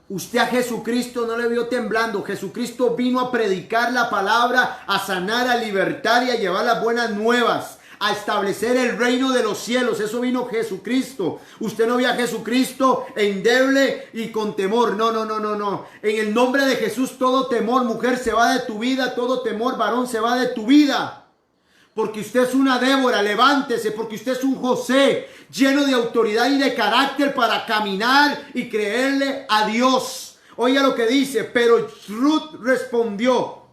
Usted a Jesucristo no le vio temblando. Jesucristo vino a predicar la palabra, a sanar, a libertar y a llevar las buenas nuevas, a establecer el reino de los cielos. Eso vino Jesucristo. Usted no vio a Jesucristo endeble y con temor. No. En el nombre de Jesús, todo temor, mujer, se va de tu vida. Todo temor, varón, se va de tu vida. Porque usted es una Débora, levántese, porque usted es un José lleno de autoridad y de carácter para caminar y creerle a Dios. Oiga lo que dice, pero Ruth respondió,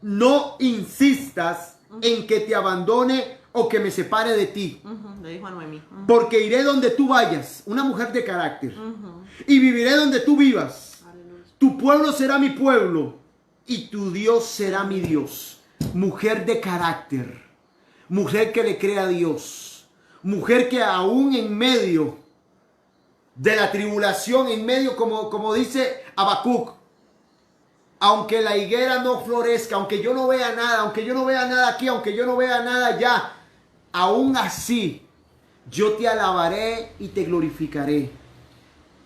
no insistas en que te abandone o que me separe de ti. Le dijo a Noemí. Porque iré donde tú vayas, una mujer de carácter, y viviré donde tú vivas. Aleluya. Tu pueblo será mi pueblo y tu Dios será mi Dios. Mujer de carácter, mujer que le cree a Dios, mujer que aún en medio de la tribulación, en medio, como dice Habacuc, aunque la higuera no florezca, aunque yo no vea nada, aunque yo no vea nada aquí, aunque yo no vea nada allá, aún así yo te alabaré y te glorificaré.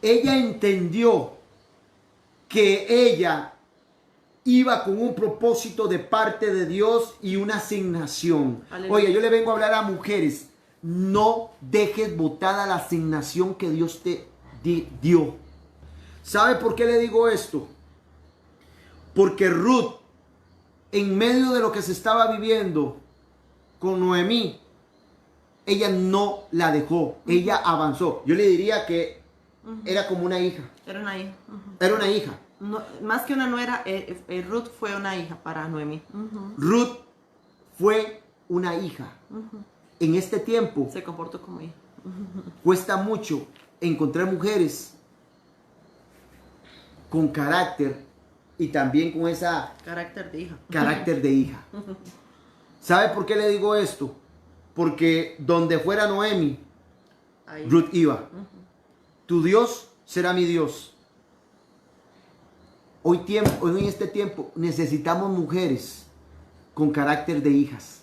Ella entendió que ella iba con un propósito de parte de Dios y una asignación. Aleluya. Oye, yo le vengo a hablar a mujeres. No dejes botada la asignación que Dios te dio. ¿Sabe por qué le digo esto? Porque Ruth, en medio de lo que se estaba viviendo con Noemí, ella no la dejó, ella avanzó. Yo le diría que era como una hija. Era una hija. Era una hija. No, más que una nuera, Ruth fue una hija para Noemí. Ruth fue una hija. En este tiempo Se comportó como hija. cuesta mucho encontrar mujeres con carácter y también con esa Carácter de hija. carácter de hija. ¿Sabe por qué le digo esto? Porque donde fuera Noemi, Ahí. Ruth iba. Tu Dios será mi Dios. Hoy en este tiempo necesitamos mujeres con carácter de hijas.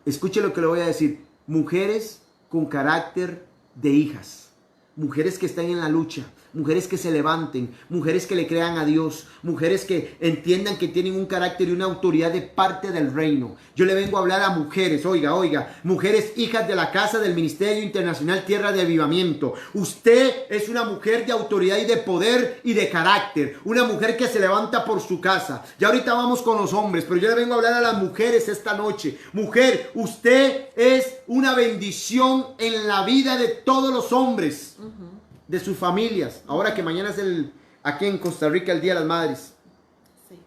Escuche lo que le voy a decir. Mujeres con carácter de hijas. Mujeres que están en la lucha. Mujeres que se levanten, mujeres que le crean a Dios, mujeres que entiendan que tienen un carácter y una autoridad de parte del reino. Yo le vengo a hablar a mujeres, oiga, mujeres hijas de la casa del Ministerio Internacional Tierra de Avivamiento. Usted es una mujer de autoridad y de poder y de carácter, una mujer que se levanta por su casa. Ya ahorita vamos con los hombres, pero yo le vengo a hablar a las mujeres esta noche. Mujer, usted es una bendición en la vida de todos los hombres. De sus familias, ahora que mañana es aquí en Costa Rica el Día de las Madres. Sí.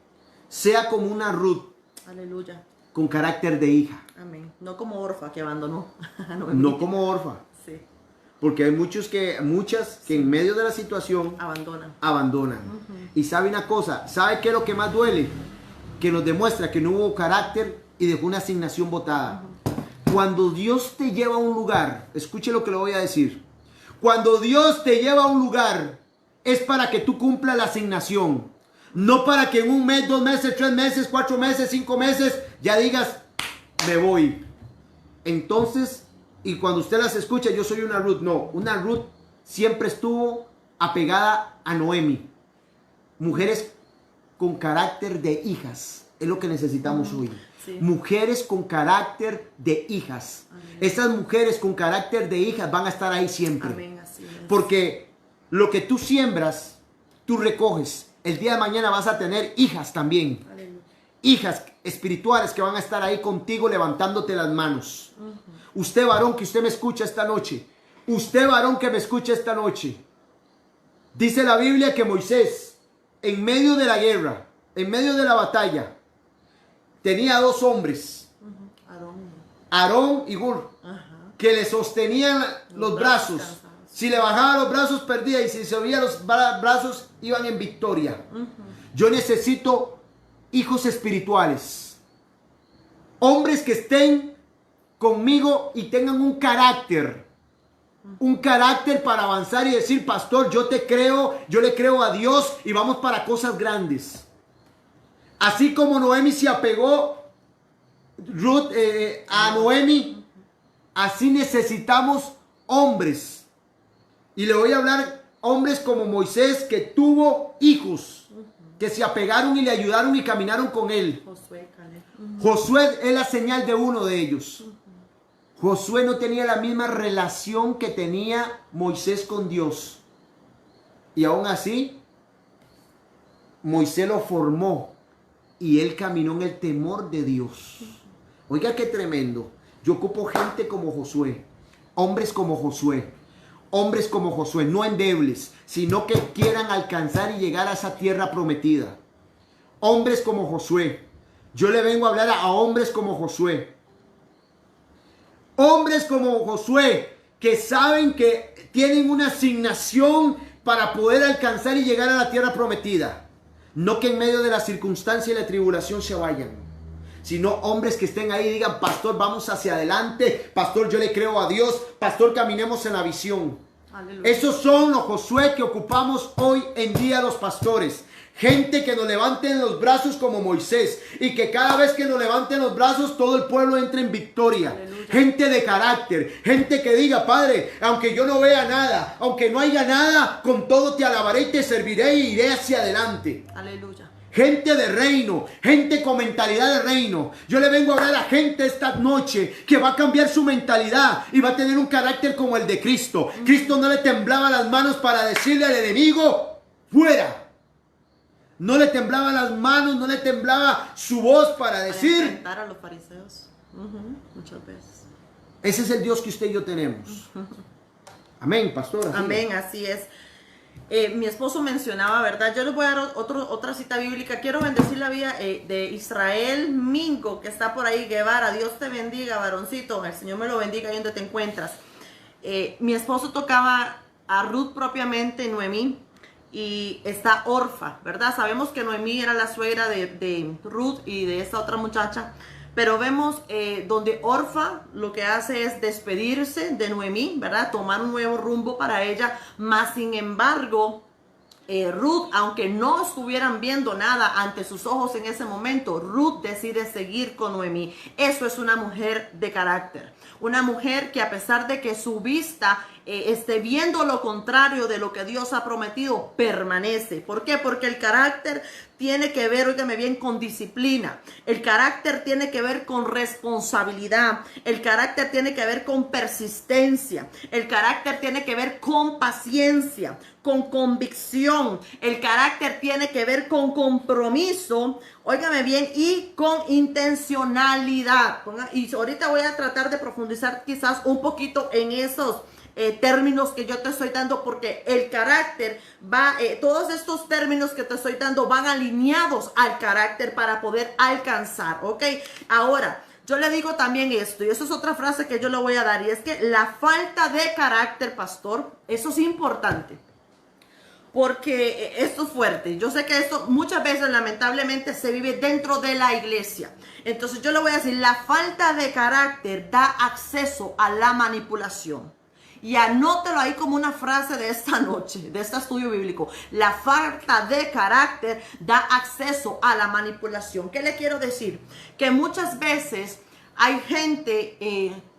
Sea como una Ruth. Aleluya. Con carácter de hija. Amén. No como Orfa que abandonó. No como orfa. Sí. Porque hay muchas que en medio de la situación abandonan. Y sabe una cosa, ¿sabe qué es lo que más duele? Que nos demuestra que no hubo carácter y dejó una asignación botada. Cuando Dios te lleva a un lugar, escuche lo que le voy a decir. Cuando Dios te lleva a un lugar, es para que tú cumplas la asignación. No para que en un mes, 2 meses, 3 meses, 4 meses, 5 meses, ya digas, me voy. Entonces, y cuando usted las escucha, yo soy una Ruth. No, una Ruth siempre estuvo apegada a Noemi. Mujeres con carácter de hijas. Es lo que necesitamos hoy. Sí. Mujeres con carácter de hijas. Amén. Esas mujeres con carácter de hijas van a estar ahí siempre. Amén, así es. Porque lo que tú siembras, tú recoges. El día de mañana vas a tener hijas también. Aleluya. Hijas espirituales que van a estar ahí contigo levantándote las manos. Usted varón que usted me escucha esta noche. Usted varón que me escucha esta noche. Dice la Biblia que Moisés, en medio de la guerra, en medio de la batalla, tenía 2 hombres, Aarón y Hur, que le sostenían los brazos. Si le bajaba los brazos perdía y si se subía los brazos iban en victoria. Yo necesito hijos espirituales, hombres que estén conmigo y tengan un carácter para avanzar y decir, pastor, yo te creo, yo le creo a Dios y vamos para cosas grandes. Así como Noemi se apegó Ruth a Noemi, así necesitamos hombres. Y le voy a hablar hombres como Moisés, que tuvo hijos, que se apegaron y le ayudaron y caminaron con él. Josué es la señal de uno de ellos. Josué no tenía la misma relación que tenía Moisés con Dios. Y aún así, Moisés lo formó. Y él caminó en el temor de Dios. Oiga qué tremendo. Yo ocupo gente como Josué. Hombres como Josué. Hombres como Josué. No endebles, sino que quieran alcanzar y llegar a esa tierra prometida. Hombres como Josué. Yo le vengo a hablar a hombres como Josué. Hombres como Josué que saben que tienen una asignación para poder alcanzar y llegar a la tierra prometida. No que en medio de la circunstancia y la tribulación se vayan, sino hombres que estén ahí y digan, pastor, vamos hacia adelante, pastor, yo le creo a Dios, pastor, caminemos en la visión. Aleluya. Esos son los Josué que ocupamos hoy en día los pastores. Gente que nos levanten los brazos como Moisés y que cada vez que nos levanten los brazos todo el pueblo entre en victoria. Aleluya. Gente de carácter, gente que diga, Padre, aunque yo no vea nada, aunque no haya nada, con todo te alabaré y te serviré y iré hacia adelante. Aleluya. gente de reino, gente con mentalidad de reino. Yo le vengo a hablar a la gente esta noche que va a cambiar su mentalidad y va a tener un carácter como el de Cristo. Cristo no le temblaba las manos para decirle al enemigo, fuera. No le temblaba las manos, no le temblaba su voz para decir. Para enfrentar a los fariseos. Muchas veces. Ese es el Dios que usted y yo tenemos. Amén, pastor. Amén, así es. Mi esposo mencionaba, ¿verdad? Yo les voy a dar otra cita bíblica. Quiero bendecir la vida de Israel Mingo, que está por ahí. Guevara, Dios te bendiga, varoncito. El Señor me lo bendiga ahí donde te encuentras. Mi esposo tocaba a Ruth propiamente, Noemí, y está Orfa, ¿verdad? Sabemos que Noemí era la suegra de Ruth y de esta otra muchacha. Pero vemos donde Orfa lo que hace es despedirse de Noemí, ¿verdad? Tomar un nuevo rumbo para ella. Más sin embargo, Ruth, aunque no estuvieran viendo nada ante sus ojos en ese momento, Ruth decide seguir con Noemí. Eso es una mujer de carácter. Una mujer que a pesar de que su vista esté viendo lo contrario de lo que Dios ha prometido, permanece. ¿Por qué? Porque el carácter tiene que ver, óigame bien, con disciplina. El carácter tiene que ver con responsabilidad. El carácter tiene que ver con persistencia. El carácter tiene que ver con paciencia, con convicción. El carácter tiene que ver con compromiso, óigame bien, y con intencionalidad. Y ahorita voy a tratar de profundizar quizás un poquito en esos términos que yo te estoy dando, porque el carácter va, todos estos términos que te estoy dando van alineados al carácter para poder alcanzar, ¿ok? Ahora, yo le digo también esto, y eso es otra frase que yo le voy a dar, y es que la falta de carácter, pastor, eso es importante. Porque esto es fuerte. Yo sé que esto muchas veces lamentablemente se vive dentro de la iglesia. Entonces yo le voy a decir, la falta de carácter da acceso a la manipulación. Y anótelo ahí como una frase de esta noche, de este estudio bíblico. La falta de carácter da acceso a la manipulación. ¿Qué le quiero decir? Que muchas veces hay gente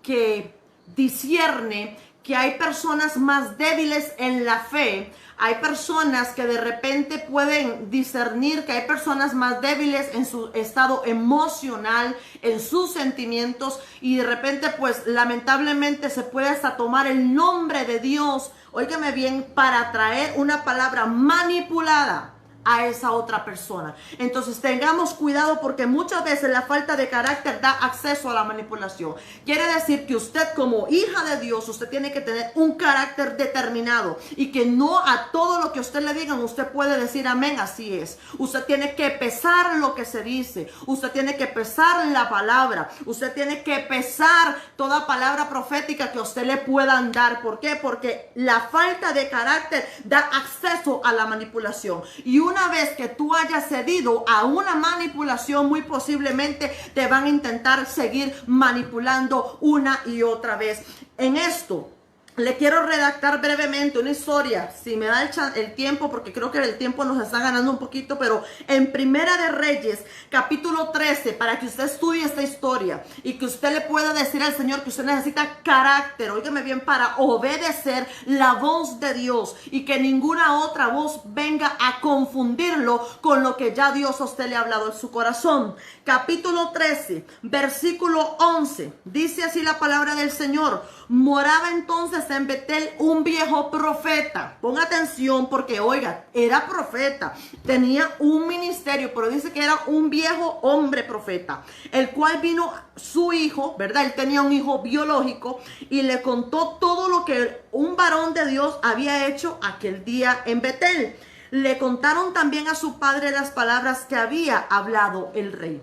que discierne que hay personas más débiles en la fe. Hay personas que de repente pueden discernir que hay personas más débiles en su estado emocional, en sus sentimientos, y de repente pues lamentablemente se puede hasta tomar el nombre de Dios, óigame bien, para traer una palabra manipulada a esa otra persona. Entonces tengamos cuidado, porque muchas veces la falta de carácter da acceso a la manipulación. Quiere decir que usted, como hija de Dios, usted tiene que tener un carácter determinado, y que no a todo lo que usted le digan usted puede decir amén, así es. Usted tiene que pesar lo que se dice, usted tiene que pesar la palabra, usted tiene que pesar toda palabra profética que a usted le puedan dar. ¿Por qué? Porque la falta de carácter da acceso a la manipulación, y una vez que tú hayas cedido a una manipulación, muy posiblemente te van a intentar seguir manipulando una y otra vez. En esto le quiero redactar brevemente una historia, si me da el tiempo, porque creo que el tiempo nos está ganando un poquito, pero en Primera de Reyes, capítulo 13, para que usted estudie esta historia y que usted le pueda decir al Señor que usted necesita carácter, óigame bien, para obedecer la voz de Dios, y que ninguna otra voz venga a confundirlo con lo que ya Dios a usted le ha hablado en su corazón. Capítulo 13, versículo 11, dice así la palabra del Señor: moraba entonces en Betel un viejo profeta. Ponga atención, porque oiga, era profeta, tenía un ministerio, pero dice que era un viejo hombre profeta, el cual vino su hijo, ¿verdad? Él tenía un hijo biológico, y le contó todo lo que un varón de Dios había hecho aquel día en Betel. Le contaron también a su padre las palabras que había hablado el rey.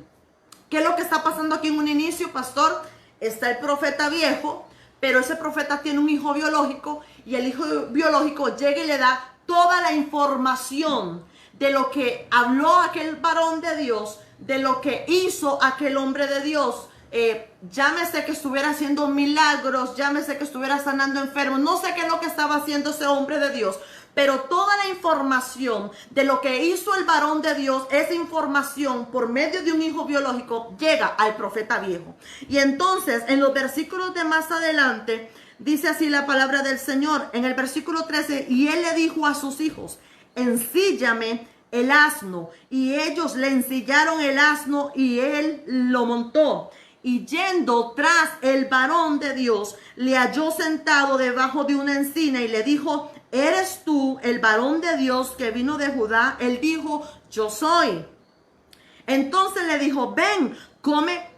¿Qué es lo que está pasando aquí en un inicio, pastor? Está el profeta viejo, pero ese profeta tiene un hijo biológico, y el hijo biológico llega y le da toda la información de lo que habló aquel varón de Dios, de lo que hizo aquel hombre de Dios. Llámese que estuviera haciendo milagros, llámese que estuviera sanando enfermos, no sé qué es lo que estaba haciendo ese hombre de Dios, pero toda la información de lo que hizo el varón de Dios, esa información por medio de un hijo biológico llega al profeta viejo. Y entonces en los versículos de más adelante dice así la palabra del Señor, en el versículo 13: y él le dijo a sus hijos: ensíllame el asno, y ellos le ensillaron el asno y él lo montó. Y yendo tras el varón de Dios, le halló sentado debajo de una encina y le dijo: ¿eres tú el varón de Dios que vino de Judá? Él dijo: yo soy. Entonces le dijo: ven, come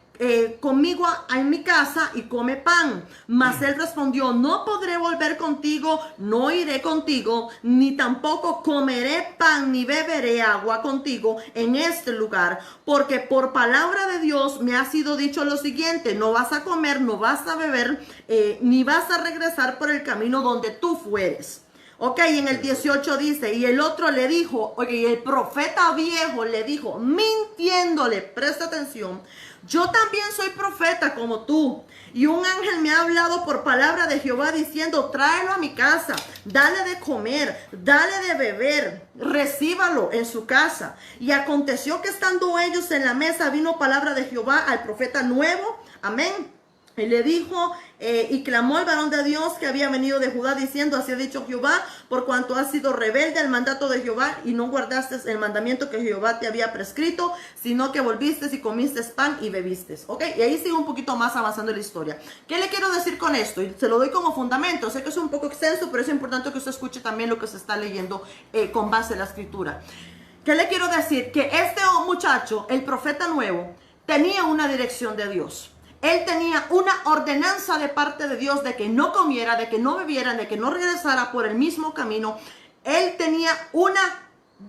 conmigo en mi casa y come pan. Mas él respondió: no podré volver contigo, no iré contigo, ni tampoco comeré pan ni beberé agua contigo en este lugar, porque por palabra de Dios me ha sido dicho lo siguiente: no vas a comer, no vas a beber, ni vas a regresar por el camino donde tú fueres. Ok, en el 18 dice: y el otro le dijo, oye, y el profeta viejo le dijo, mintiéndole, presta atención: yo también soy profeta como tú, y un ángel me ha hablado por palabra de Jehová diciendo: tráelo a mi casa, dale de comer, dale de beber, recíbalo en su casa. Y aconteció que estando ellos en la mesa, vino palabra de Jehová al profeta nuevo, amén. Y le dijo, y clamó el varón de Dios que había venido de Judá, diciendo: así ha dicho Jehová, por cuanto has sido rebelde al mandato de Jehová y no guardaste el mandamiento que Jehová te había prescrito, sino que volviste y comiste pan y bebiste. Ok, y ahí sigue un poquito más avanzando la historia. ¿Qué le quiero decir con esto? Y se lo doy como fundamento. Sé que es un poco extenso, pero es importante que usted escuche también lo que se está leyendo con base en la escritura. ¿Qué le quiero decir? Que este muchacho, el profeta nuevo, tenía una dirección de Dios. Él tenía una ordenanza de parte de Dios de que no comiera, de que no bebiera, de que no regresara por el mismo camino. Él tenía una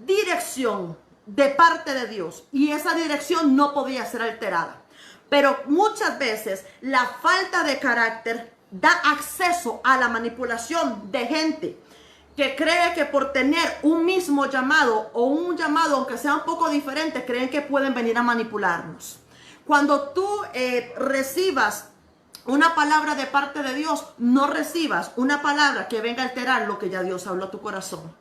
dirección de parte de Dios y esa dirección no podía ser alterada. Pero muchas veces la falta de carácter da acceso a la manipulación de gente que cree que por tener un mismo llamado o un llamado aunque sea un poco diferente, creen que pueden venir a manipularnos. Cuando tú recibas una palabra de parte de Dios, no recibas una palabra que venga a alterar lo que ya Dios habló a tu corazón.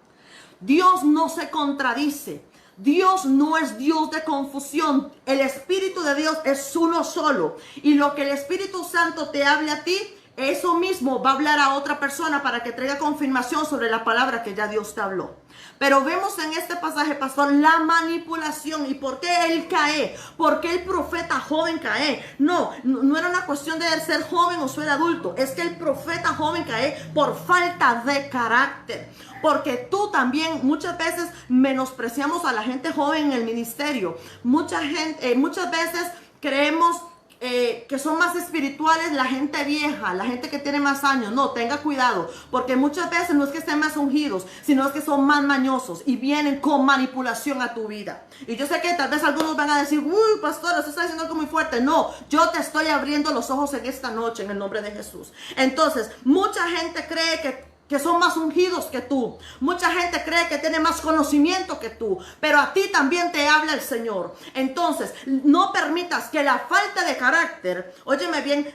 Dios no se contradice. Dios no es Dios de confusión. El Espíritu de Dios es uno solo. Y lo que el Espíritu Santo te hable a ti, eso mismo va a hablar a otra persona para que traiga confirmación sobre la palabra que ya Dios te habló. Pero vemos en este pasaje, pastor, la manipulación. ¿Y por qué él cae? ¿Por qué el profeta joven cae? No era una cuestión de ser joven o ser adulto. Es que el profeta joven cae por falta de carácter. Porque tú también muchas veces menospreciamos a la gente joven en el ministerio. Muchas veces creemos que son más espirituales la gente vieja, la gente que tiene más años. No, tenga cuidado, porque muchas veces no es que estén más ungidos, sino es que son más mañosos y vienen con manipulación a tu vida. Y yo sé que tal vez algunos van a decir: uy, pastor, eso está diciendo algo muy fuerte. No, yo te estoy abriendo los ojos en esta noche en el nombre de Jesús. Entonces, mucha gente cree que son más ungidos que tú. Mucha gente cree que tiene más conocimiento que tú, pero a ti también te habla el Señor. Entonces, no permitas que la falta de carácter, óyeme bien,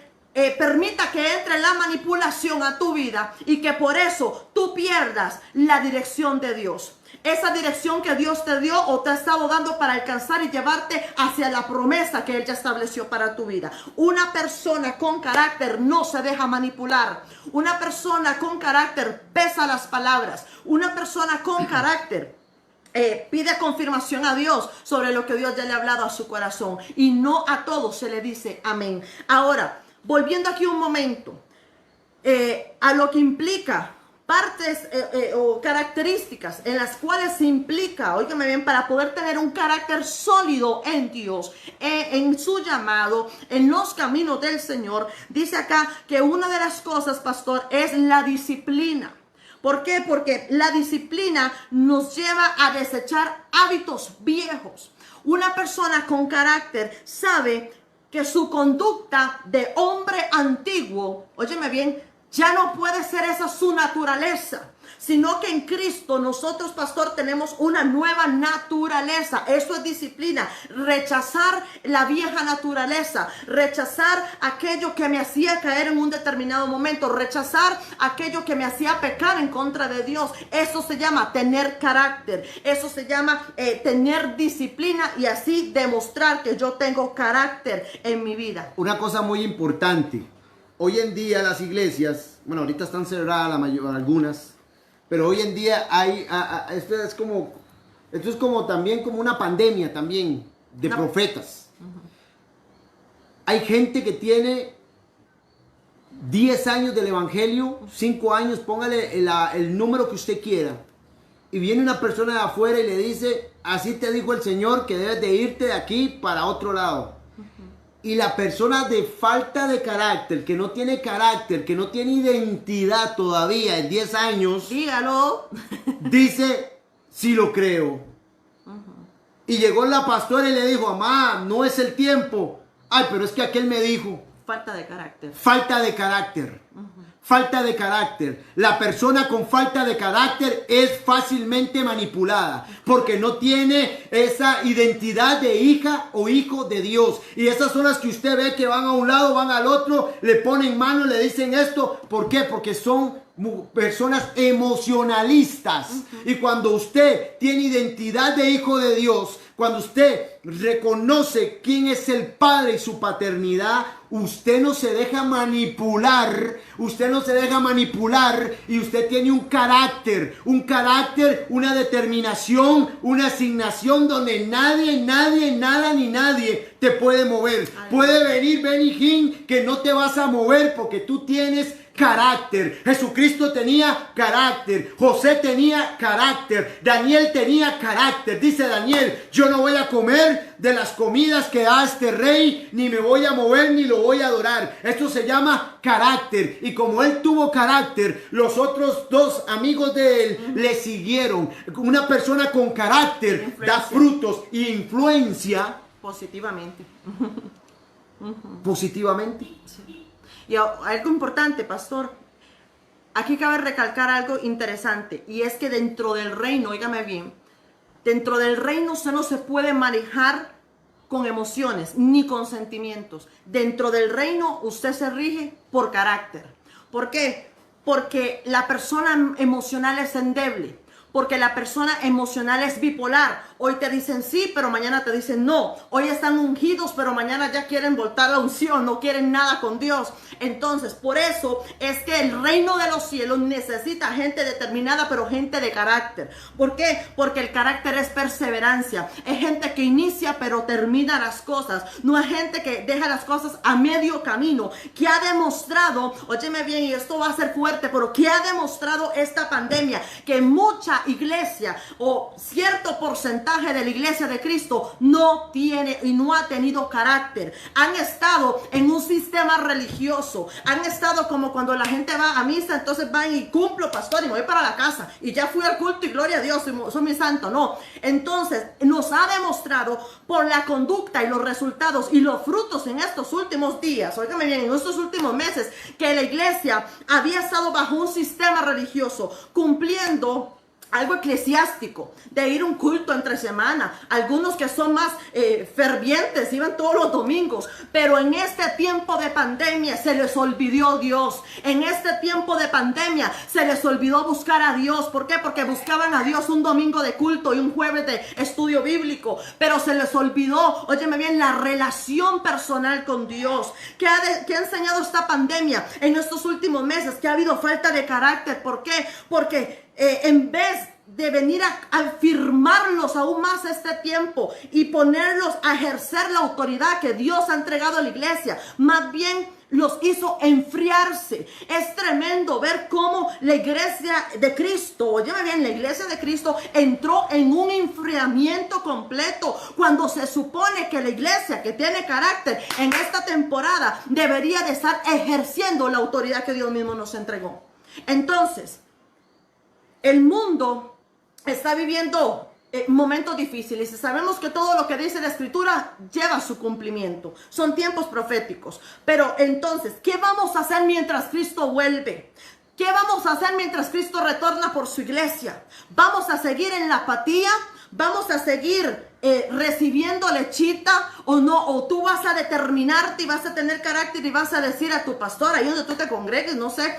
permita que entre la manipulación a tu vida y que por eso tú pierdas la dirección de Dios. Esa dirección que Dios te dio o te ha estado dando para alcanzar y llevarte hacia la promesa que Él ya estableció para tu vida. Una persona con carácter no se deja manipular. Una persona con carácter pesa las palabras. Una persona con carácter pide confirmación a Dios sobre lo que Dios ya le ha hablado a su corazón. Y no a todos se le dice amén. Ahora, volviendo aquí un momento a lo que implica partes o características en las cuales se implica, óigame bien, para poder tener un carácter sólido en Dios, en su llamado, en los caminos del Señor. Dice acá que una de las cosas, pastor, es la disciplina. ¿Por qué? Porque la disciplina nos lleva a desechar hábitos viejos. Una persona con carácter sabe que su conducta de hombre antiguo, óyeme bien, ya no puede ser esa su naturaleza, sino que en Cristo nosotros, pastor, tenemos una nueva naturaleza. Eso es disciplina. Rechazar la vieja naturaleza, rechazar aquello que me hacía caer en un determinado momento, rechazar aquello que me hacía pecar en contra de Dios. Eso se llama tener carácter, eso se llama tener disciplina y así demostrar que yo tengo carácter en mi vida. Una cosa muy importante. Hoy en día las iglesias, bueno, ahorita están cerradas algunas, pero hoy en día hay, esto es como Esto es como también como una pandemia también de profetas. Hay gente que tiene 10 años del evangelio, 5 años, póngale el número que usted quiera. Y viene una persona de afuera y le dice, así te dijo el Señor que debes de irte de aquí para otro lado. Y la persona de falta de carácter, que no tiene carácter, que no tiene identidad todavía en 10 años, dígalo, dice, sí lo creo. Y llegó la pastora y le dijo, mamá, no es el tiempo. Ay, pero es que aquel me dijo. Falta de carácter. Falta de carácter. Falta de carácter. La persona con falta de carácter es fácilmente manipulada porque no tiene esa identidad de hija o hijo de Dios. Y esas son las que usted ve que van a un lado, van al otro, le ponen mano, le dicen esto. ¿Por qué? Porque son personas emocionalistas. Y cuando usted tiene identidad de hijo de Dios, cuando usted reconoce quién es el Padre y su paternidad, usted no se deja manipular, y usted tiene un carácter, una determinación, una asignación donde nadie, nada ni nadie te puede mover. Puede venir Benny Hinn que no te vas a mover porque tú tienes carácter. Jesucristo tenía carácter. José tenía carácter. Daniel tenía carácter. Dice Daniel, yo no voy a comer de las comidas que da este rey, ni me voy a mover, ni lo voy a adorar. Esto se llama carácter. Y como él tuvo carácter, los otros dos amigos de él le siguieron. Una persona con carácter da frutos y influencia positivamente. Positivamente. Sí. Y algo importante, pastor, aquí cabe recalcar algo interesante, y es que dentro del reino, óigame bien, dentro del reino usted no se puede manejar con emociones ni con sentimientos. Dentro del reino usted se rige por carácter. ¿Por qué? Porque la persona emocional es endeble. Porque la persona emocional es bipolar. Hoy te dicen sí, pero mañana te dicen no. Hoy están ungidos, pero mañana ya quieren voltar la unción. No quieren nada con Dios. Entonces, por eso es que el reino de los cielos necesita gente determinada, pero gente de carácter. ¿Por qué? Porque el carácter es perseverancia. Es gente que inicia, pero termina las cosas. No es gente que deja las cosas a medio camino. Que ha demostrado, óyeme bien, y esto va a ser fuerte, pero que ha demostrado esta pandemia, que mucha iglesia o cierto porcentaje de la iglesia de Cristo no tiene y no ha tenido carácter. Han estado en un sistema religioso, han estado como cuando la gente va a misa, entonces van y cumplo, pastor, y me voy para la casa y ya fui al culto y gloria a Dios, soy mi santo. No, entonces nos ha demostrado por la conducta y los resultados y los frutos en estos últimos días, óigame bien, en estos últimos meses, que la iglesia había estado bajo un sistema religioso cumpliendo algo eclesiástico, de ir a un culto entre semana. Algunos que son más fervientes iban todos los domingos, pero en este tiempo de pandemia se les olvidó Dios. En este tiempo de pandemia se les olvidó buscar a Dios. ¿Por qué? Porque buscaban a Dios un domingo de culto y un jueves de estudio bíblico, pero se les olvidó, óyeme bien, la relación personal con Dios. ¿Qué ha enseñado esta pandemia en estos últimos meses? Que ha habido falta de carácter. ¿Por qué? Porque en vez de venir a afirmarlos aún más este tiempo y ponerlos a ejercer la autoridad que Dios ha entregado a la iglesia, más bien los hizo enfriarse. Es tremendo ver cómo la iglesia de Cristo, óyeme bien, la iglesia de Cristo entró en un enfriamiento completo, cuando se supone que la iglesia que tiene carácter en esta temporada debería de estar ejerciendo la autoridad que Dios mismo nos entregó. Entonces, el mundo está viviendo momentos difíciles y sabemos que todo lo que dice la Escritura lleva su cumplimiento. Son tiempos proféticos. Pero entonces, ¿qué vamos a hacer mientras Cristo vuelve? ¿Qué vamos a hacer mientras Cristo retorna por su iglesia? ¿Vamos a seguir en la apatía? ¿Vamos a seguir recibiendo lechita o no? ¿O tú vas a determinarte y vas a tener carácter y vas a decir a tu pastor, ahí donde tú te congregues, no sé,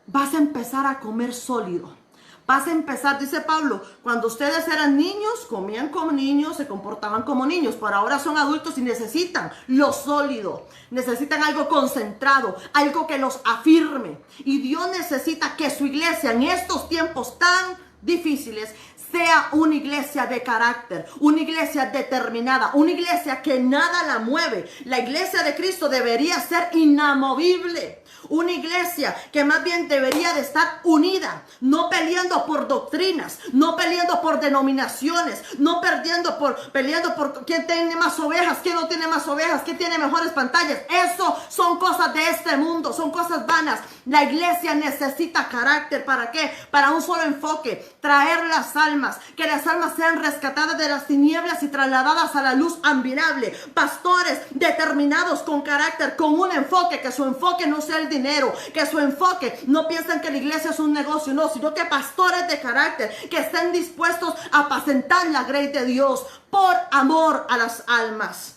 vas a empezar a comer sólido? Vas a empezar, dice Pablo, cuando ustedes eran niños, comían como niños, se comportaban como niños, pero ahora son adultos y necesitan lo sólido, necesitan algo concentrado, algo que los afirme. Y Dios necesita que su iglesia en estos tiempos tan difíciles, sea una iglesia de carácter, una iglesia determinada, una iglesia que nada la mueve. La iglesia de Cristo debería ser inamovible. Una iglesia que más bien debería de estar unida, no peleando por doctrinas, no peleando por denominaciones, no peleando por quién tiene más ovejas, quién no tiene más ovejas, quién tiene mejores pantallas. Eso son cosas de este mundo, son cosas vanas. La iglesia necesita carácter. ¿Para qué? Para un solo enfoque: traer las almas, que las almas sean rescatadas de las tinieblas y trasladadas a la luz admirable. Pastores determinados con carácter, con un enfoque, que su enfoque no sea el dinero, que su enfoque no piensen que la iglesia es un negocio, no, sino que pastores de carácter, que estén dispuestos a apacentar la grey de Dios por amor a las almas,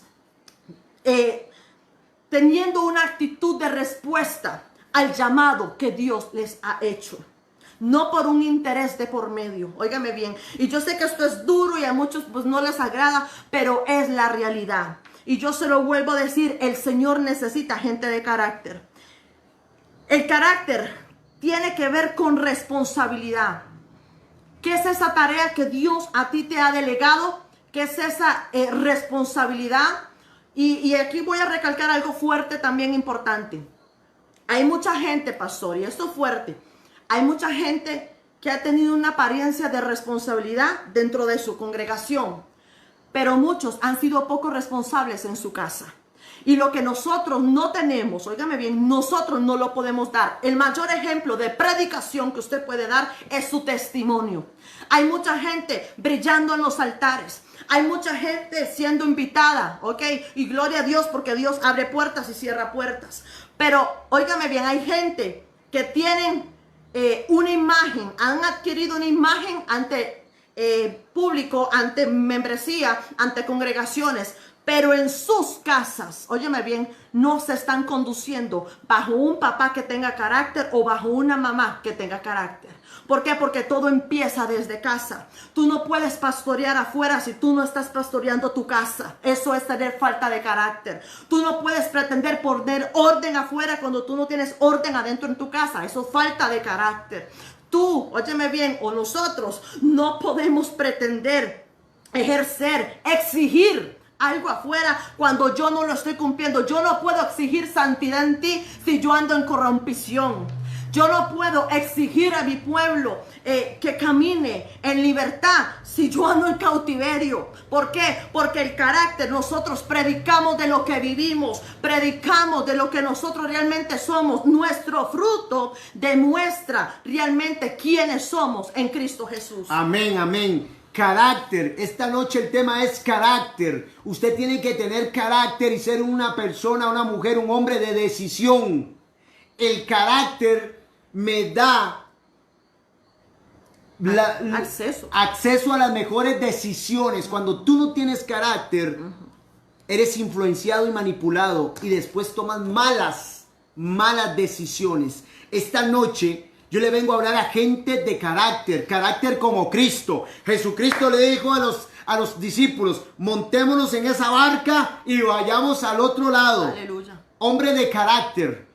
teniendo una actitud de respuesta al llamado que Dios les ha hecho, no por un interés de por medio. Óigame bien, y yo sé que esto es duro y a muchos pues no les agrada, pero es la realidad. Y yo se lo vuelvo a decir, el Señor necesita gente de carácter. El carácter tiene que ver con responsabilidad. ¿Qué es esa tarea que Dios a ti te ha delegado? ¿Qué es esa responsabilidad? Y aquí voy a recalcar algo fuerte también importante. Hay mucha gente, pastor, y esto es fuerte. Hay mucha gente que ha tenido una apariencia de responsabilidad dentro de su congregación, pero muchos han sido poco responsables en su casa. Y lo que nosotros no tenemos, óigame bien, nosotros no lo podemos dar. El mayor ejemplo de predicación que usted puede dar es su testimonio. Hay mucha gente brillando en los altares. Hay mucha gente siendo invitada, ¿ok? Y gloria a Dios, porque Dios abre puertas y cierra puertas. Pero, óigame bien, hay gente que tienen una imagen, han adquirido una imagen ante público, ante membresía, ante congregaciones, pero en sus casas, óyeme bien, no se están conduciendo bajo un papá que tenga carácter o bajo una mamá que tenga carácter. ¿Por qué? Porque todo empieza desde casa. Tú no puedes pastorear afuera si tú no estás pastoreando tu casa. Eso es tener falta de carácter. Tú no puedes pretender poner orden afuera cuando tú no tienes orden adentro en tu casa. Eso es falta de carácter. Tú, óyeme bien, o nosotros no podemos pretender ejercer, exigir algo afuera cuando yo no lo estoy cumpliendo. Yo no puedo exigir santidad en ti si yo ando en corrupción. Yo no puedo exigir a mi pueblo que camine en libertad si yo ando en cautiverio. ¿Por qué? Porque el carácter, nosotros predicamos de lo que vivimos, predicamos de lo que nosotros realmente somos. Nuestro fruto demuestra realmente quiénes somos en Cristo Jesús. Amén, amén. Carácter. Esta noche el tema es carácter. Usted tiene que tener carácter y ser una persona, una mujer, un hombre de decisión. El carácter me da acceso a las mejores decisiones. Cuando tú no tienes carácter, eres influenciado y manipulado y después tomas malas decisiones. Esta noche yo le vengo a hablar a gente de carácter como Cristo. Jesucristo le dijo a los discípulos: montémonos en esa barca y vayamos al otro lado. Aleluya. Hombre de carácter.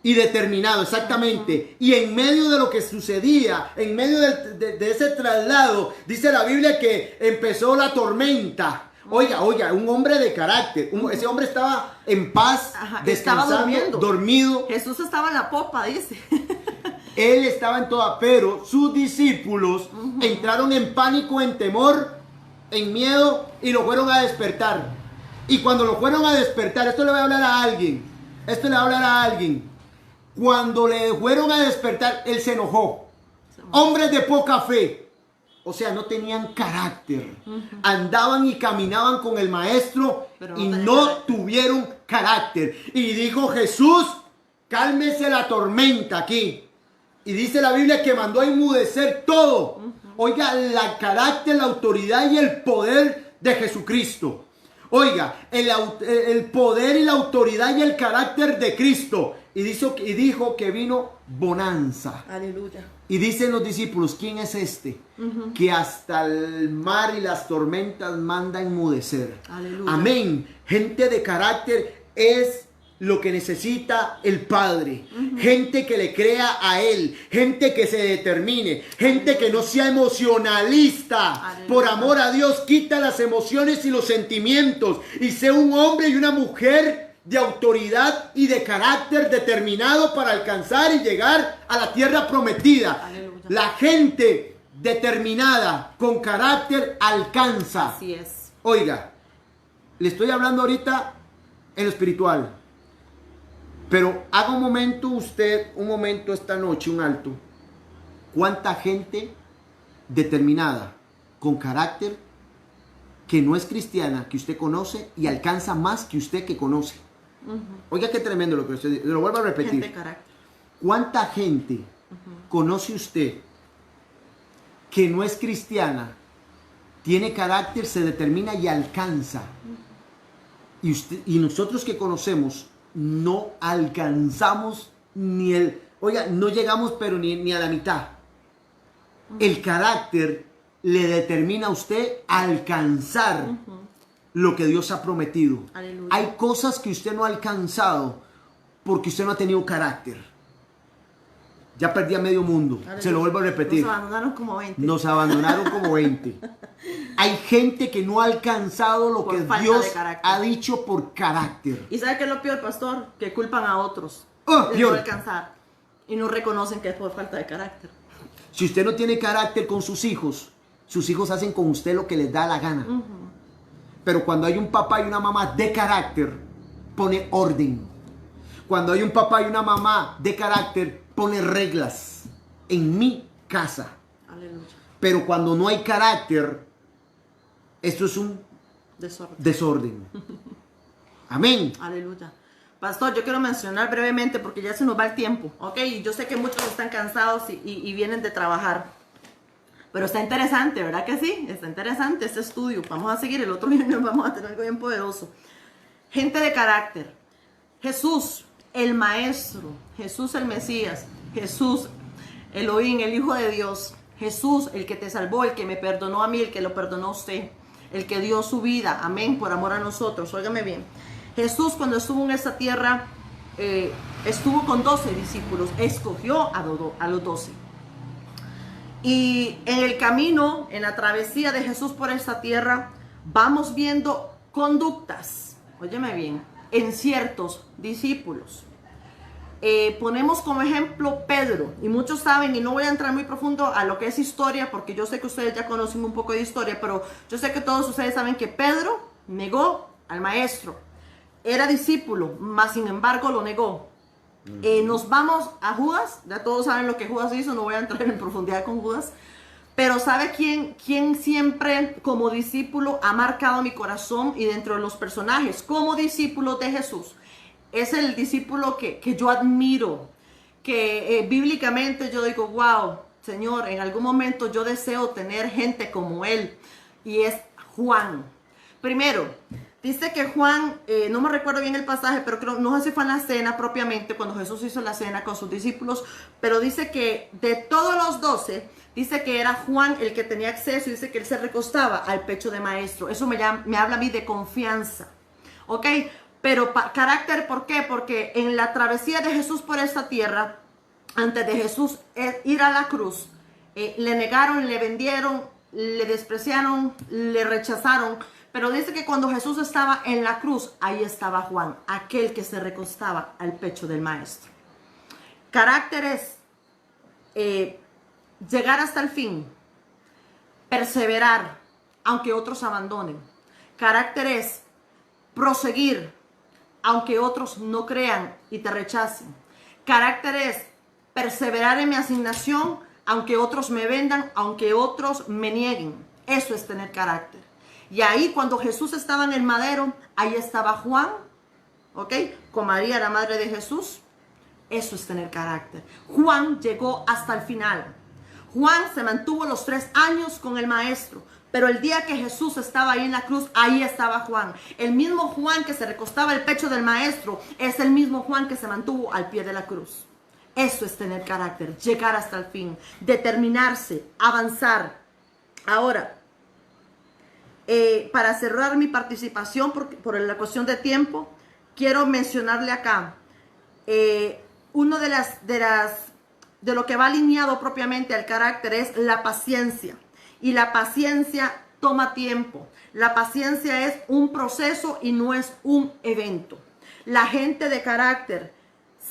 Determinado, exactamente. Y en medio de lo que sucedía, en medio de ese traslado, dice la Biblia que empezó la tormenta. Oiga, un hombre de carácter. Ese hombre estaba en paz, descansando, estaba dormido. Jesús estaba en la popa, dice. Él estaba en toda, pero sus discípulos entraron en pánico, en temor, en miedo y lo fueron a despertar. Y cuando lo fueron a despertar, esto le voy a hablar a alguien. Cuando le fueron a despertar, él se enojó. Hombres de poca fe. O sea, no tenían carácter. Andaban y caminaban con el maestro y no tuvieron carácter. Y dijo Jesús: cálmese la tormenta aquí. Y dice la Biblia que mandó a enmudecer todo. Oiga, el carácter, la autoridad y el poder de Jesucristo. Oiga, el poder y la autoridad y el carácter de Cristo. Y dijo que vino bonanza. Aleluya. Y dicen los discípulos: ¿quién es este? Que hasta el mar y las tormentas manda a enmudecer. Aleluya. Amén. Gente de carácter es lo que necesita el Padre. Gente que le crea a Él, gente que se determine, gente que no sea emocionalista. Aleluya. Por amor a Dios, quita las emociones y los sentimientos y sea un hombre y una mujer de autoridad y de carácter determinado para alcanzar y llegar a la tierra prometida. Aleluya. La gente determinada con carácter alcanza. Así es. Oiga, le estoy hablando ahorita en lo espiritual, pero haga un momento esta noche, un alto. ¿Cuánta gente determinada, con carácter, que no es cristiana, que usted conoce y alcanza más que usted que conoce? Oiga, qué tremendo lo que usted dice. Lo vuelvo a repetir. Gente de carácter. ¿Cuánta gente conoce usted que no es cristiana, tiene carácter, se determina y alcanza? Y nosotros que conocemos no alcanzamos no llegamos pero ni a la mitad. El carácter le determina a usted alcanzar lo que Dios ha prometido. Aleluya. Hay cosas que usted no ha alcanzado porque usted no ha tenido carácter. Ya perdí a medio mundo. Aleluya. Se lo vuelvo a repetir. Nos abandonaron como 20. Nos abandonaron como 20. Hay gente que no ha alcanzado lo Por que falta Dios de carácter. ha dicho por carácter. ¿Y sabe qué es lo peor, pastor? Que culpan a otros de Peor. no alcanzar y no reconocen que es por falta de carácter. Si usted no tiene carácter con sus hijos hacen con usted lo que les da la gana. Pero cuando hay un papá y una mamá de carácter, pone orden. Cuando hay un papá y una mamá de carácter, pone reglas en mi casa. Aleluya. Pero cuando no hay carácter, esto es un desorden. Amén. Aleluya. Pastor, yo quiero mencionar brevemente porque ya se nos va el tiempo, ¿ok? Y yo sé que muchos están cansados y vienen de trabajar. Pero está interesante, ¿verdad que sí? Está interesante este estudio. Vamos a seguir, el otro viernes vamos a tener algo bien poderoso. Gente de carácter. Jesús, el Maestro. Jesús, el Mesías. Jesús, Elohim, el Hijo de Dios. Jesús, el que te salvó, el que me perdonó a mí, el que lo perdonó a usted. El que dio su vida, amén, por amor a nosotros. Óigame bien. Jesús, cuando estuvo en esta tierra, estuvo con 12 discípulos. Escogió a los 12. Y en el camino, en la travesía de Jesús por esta tierra, vamos viendo conductas, óyeme bien, en ciertos discípulos. Ponemos como ejemplo Pedro, y muchos saben, y no voy a entrar muy profundo a lo que es historia, porque yo sé que ustedes ya conocen un poco de historia, pero yo sé que todos ustedes saben que Pedro negó al maestro. Era discípulo, mas sin embargo lo negó. Nos vamos a Judas, ya todos saben lo que Judas hizo, no voy a entrar en profundidad con Judas, pero ¿sabe quién siempre como discípulo ha marcado mi corazón y dentro de los personajes como discípulo de Jesús? Es el discípulo que yo admiro, que bíblicamente yo digo, wow, Señor, en algún momento yo deseo tener gente como él, y es Juan. Primero, dice que Juan, no me recuerdo bien el pasaje, pero creo, no sé si fue en la cena propiamente, cuando Jesús hizo la cena con sus discípulos, pero dice que de todos los 12, dice que era Juan el que tenía acceso, y dice que él se recostaba al pecho de maestro. Eso me habla a mí de confianza, ¿ok? Pero carácter, ¿por qué? Porque en la travesía de Jesús por esta tierra, antes de Jesús ir a la cruz, le negaron, le vendieron, le despreciaron, le rechazaron. Pero dice que cuando Jesús estaba en la cruz, ahí estaba Juan, aquel que se recostaba al pecho del maestro. Carácter es llegar hasta el fin, perseverar, aunque otros abandonen. Carácter es proseguir, aunque otros no crean y te rechacen. Carácter es perseverar en mi asignación, aunque otros me vendan, aunque otros me nieguen. Eso es tener carácter. Y ahí cuando Jesús estaba en el madero, ahí estaba Juan, ¿ok? Con María, la madre de Jesús. Eso es tener carácter. Juan llegó hasta el final. Juan se mantuvo los 3 años con el maestro. Pero el día que Jesús estaba ahí en la cruz, ahí estaba Juan. El mismo Juan que se recostaba al pecho del maestro es el mismo Juan que se mantuvo al pie de la cruz. Eso es tener carácter, llegar hasta el fin, determinarse, avanzar. Ahora, para cerrar mi participación por la cuestión de tiempo, quiero mencionarle acá, uno de lo que va alineado propiamente al carácter es la paciencia. Y la paciencia toma tiempo. La paciencia es un proceso y no es un evento. La gente de carácter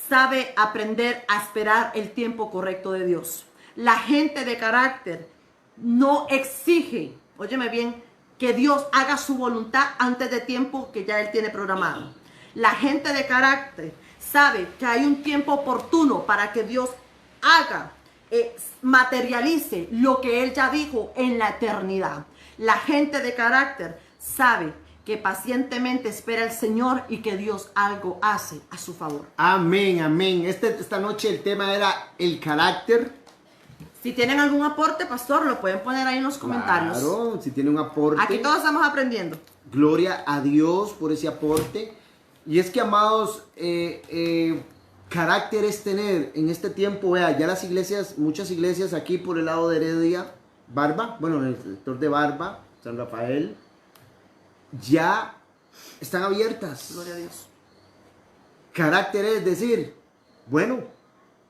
sabe aprender a esperar el tiempo correcto de Dios. La gente de carácter no exige, óyeme bien, que Dios haga su voluntad antes de tiempo que ya Él tiene programado. La gente de carácter sabe que hay un tiempo oportuno para que Dios haga, materialice lo que Él ya dijo en la eternidad. La gente de carácter sabe que pacientemente espera al Señor y que Dios algo hace a su favor. Amén, amén. Esta noche el tema era el carácter. Si tienen algún aporte, pastor, lo pueden poner ahí en los comentarios. Claro, si tienen un aporte. Aquí todos estamos aprendiendo. Gloria a Dios por ese aporte. Y es que, amados, carácter es tener en este tiempo, vea, ya las iglesias, muchas iglesias aquí por el lado de Heredia, Barba, bueno, en el sector de Barba, San Rafael, ya están abiertas. Gloria a Dios. Carácter es decir, bueno,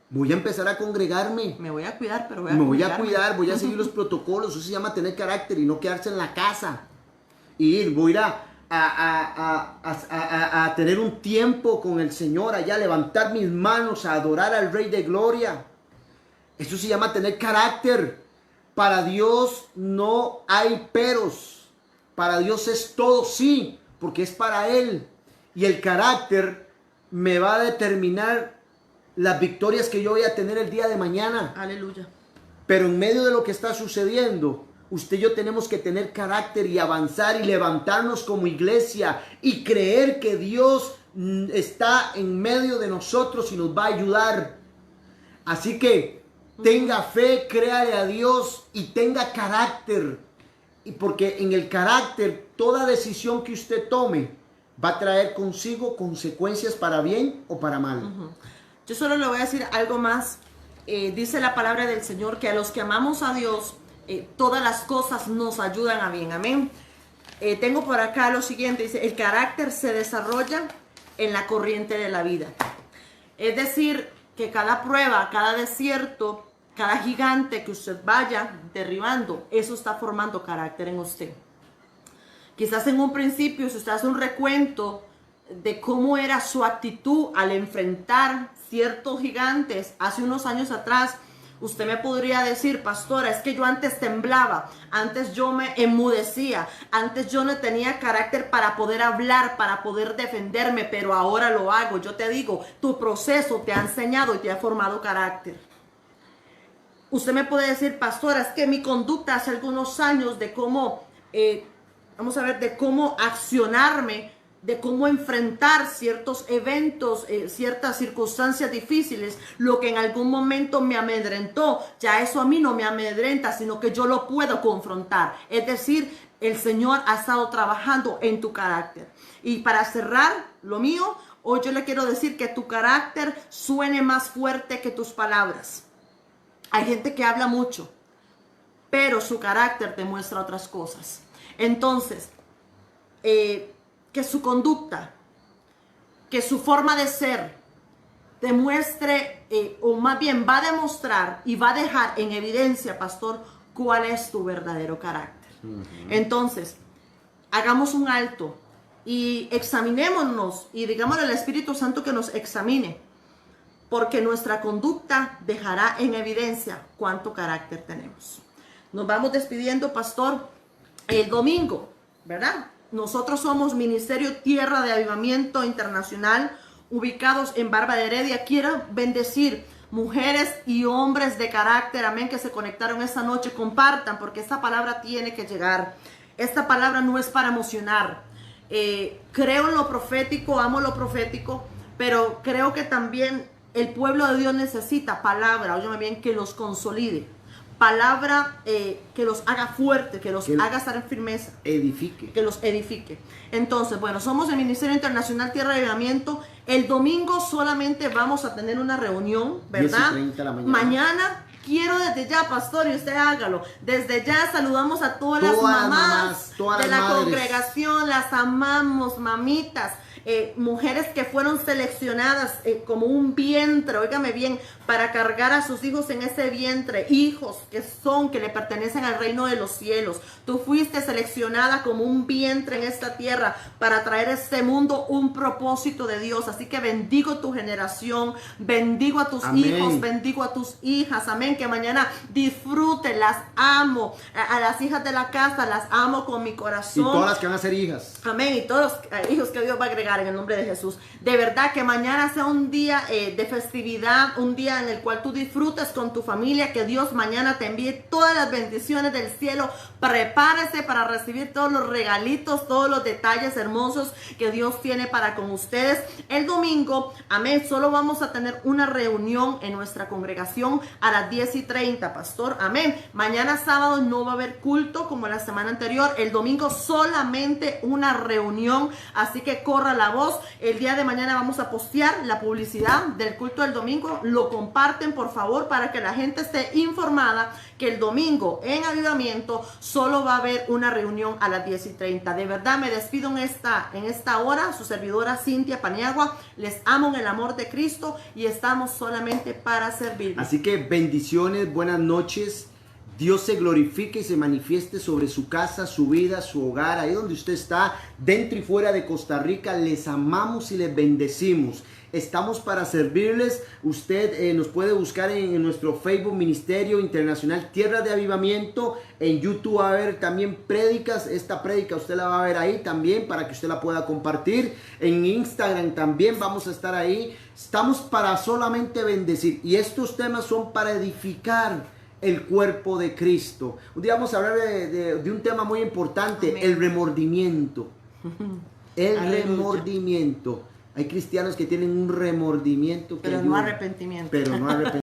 voy a empezar a congregarme. Me voy a cuidar, pero me voy a cuidar, voy a seguir los protocolos. Eso se llama tener carácter y no quedarse en la casa. Voy a a tener un tiempo con el Señor allá, levantar mis manos, a adorar al Rey de Gloria. Eso se llama tener carácter. Para Dios no hay peros. Para Dios es todo sí, porque es para Él. Y el carácter me va a determinar las victorias que yo voy a tener el día de mañana. Aleluya. Pero en medio de lo que está sucediendo, usted y yo tenemos que tener carácter y avanzar y levantarnos como iglesia y creer que Dios está en medio de nosotros y nos va a ayudar. Así que tenga fe, créale a Dios y tenga carácter. Y porque en el carácter, toda decisión que usted tome va a traer consigo consecuencias para bien o para mal. Yo solo le voy a decir algo más. Dice la palabra del Señor que a los que amamos a Dios, todas las cosas nos ayudan a bien. Amén. Tengo por acá lo siguiente. Dice, el carácter se desarrolla en la corriente de la vida. Es decir, que cada prueba, cada desierto, cada gigante que usted vaya derribando, eso está formando carácter en usted. Quizás en un principio, si usted hace un recuento de cómo era su actitud al enfrentar ciertos gigantes hace unos años atrás, usted me podría decir, pastora, es que yo antes temblaba, antes yo me enmudecía, antes yo no tenía carácter para poder hablar, para poder defenderme, pero ahora lo hago. Yo te digo, tu proceso te ha enseñado y te ha formado carácter. Usted me puede decir, pastora, es que mi conducta hace algunos años de cómo, vamos a ver, de cómo accionarme, de cómo enfrentar ciertos eventos, ciertas circunstancias difíciles, lo que en algún momento me amedrentó, ya eso a mí no me amedrenta, sino que yo lo puedo confrontar. Es decir, el Señor ha estado trabajando en tu carácter. Y para cerrar lo mío, hoy yo le quiero decir que tu carácter suene más fuerte que tus palabras. Hay gente que habla mucho, pero su carácter demuestra otras cosas. Entonces, que su conducta, que su forma de ser demuestre, o más bien va a demostrar y va a dejar en evidencia, pastor, cuál es tu verdadero carácter. Entonces, hagamos un alto y examinémonos y digámosle al Espíritu Santo que nos examine, porque nuestra conducta dejará en evidencia cuánto carácter tenemos. Nos vamos despidiendo, pastor, el domingo, ¿verdad? Nosotros somos Ministerio Tierra de Avivamiento Internacional, ubicados en Barba de Heredia. Quiero bendecir mujeres y hombres de carácter, amén, que se conectaron esta noche. Compartan, porque esta palabra tiene que llegar. Esta palabra no es para emocionar. Creo en lo profético, amo lo profético, pero creo que también el pueblo de Dios necesita palabra, óyeme bien, que los consolide. Palabra que los haga fuerte, que los haga estar en firmeza. Edifique. Que los edifique. Entonces, bueno, somos el Ministerio Internacional Tierra de Avivamiento. El domingo solamente vamos a tener una reunión, ¿verdad? 10:30 de la mañana. Mañana, quiero desde ya, pastor, y usted hágalo. Desde ya saludamos a todas las mamás todas de las la madres. congregación. Las amamos, mamitas. Mujeres que fueron seleccionadas como un vientre, óigame bien, para cargar a sus hijos en ese vientre, hijos que le pertenecen al reino de los cielos. Tú fuiste seleccionada como un vientre en esta tierra para traer a este mundo un propósito de Dios. Así que bendigo tu generación, bendigo a tus Amén. hijos, bendigo a tus hijas, amén, que mañana disfruten, las amo, a las hijas de la casa las amo con mi Y corazón. todas las que van a ser hijas. Amén. Y todos los hijos que Dios va a agregar en el nombre de Jesús. De verdad que mañana sea un día de festividad, un día en el cual tú disfrutes con tu familia, que Dios mañana te envíe todas las bendiciones del cielo. Prepárese para recibir todos los regalitos, todos los detalles hermosos que Dios tiene para con ustedes. El domingo, amén, solo vamos a tener una reunión en nuestra congregación a las 10:30, pastor. Amén. Mañana sábado no va a haber culto como la semana anterior. El domingo solamente una reunión, así que corra la voz. El día de mañana vamos a postear la publicidad del culto del domingo. Lo comparten, por favor, para que la gente esté informada que el domingo en Avivamiento solo va a haber una reunión a las 10:30. De verdad me despido en esta hora. Su servidora Cintia Paniagua. Les amo en el amor de Cristo y estamos solamente para servir. Así que bendiciones, buenas noches. Dios se glorifique y se manifieste sobre su casa, su vida, su hogar, ahí donde usted está, dentro y fuera de Costa Rica. Les amamos y les bendecimos. Estamos para servirles. Usted nos puede buscar en nuestro Facebook Ministerio Internacional Tierra de Avivamiento. En YouTube va a haber también prédicas. Esta prédica usted la va a ver ahí también para que usted la pueda compartir. En Instagram también vamos a estar ahí. Estamos para solamente bendecir. Y estos temas son para edificar el cuerpo de Cristo. Un día vamos a hablar de un tema muy importante. Amén. El remordimiento. El remordimiento. Hay cristianos que tienen un remordimiento. Pero no arrepentimiento. Pero no arrepentimiento.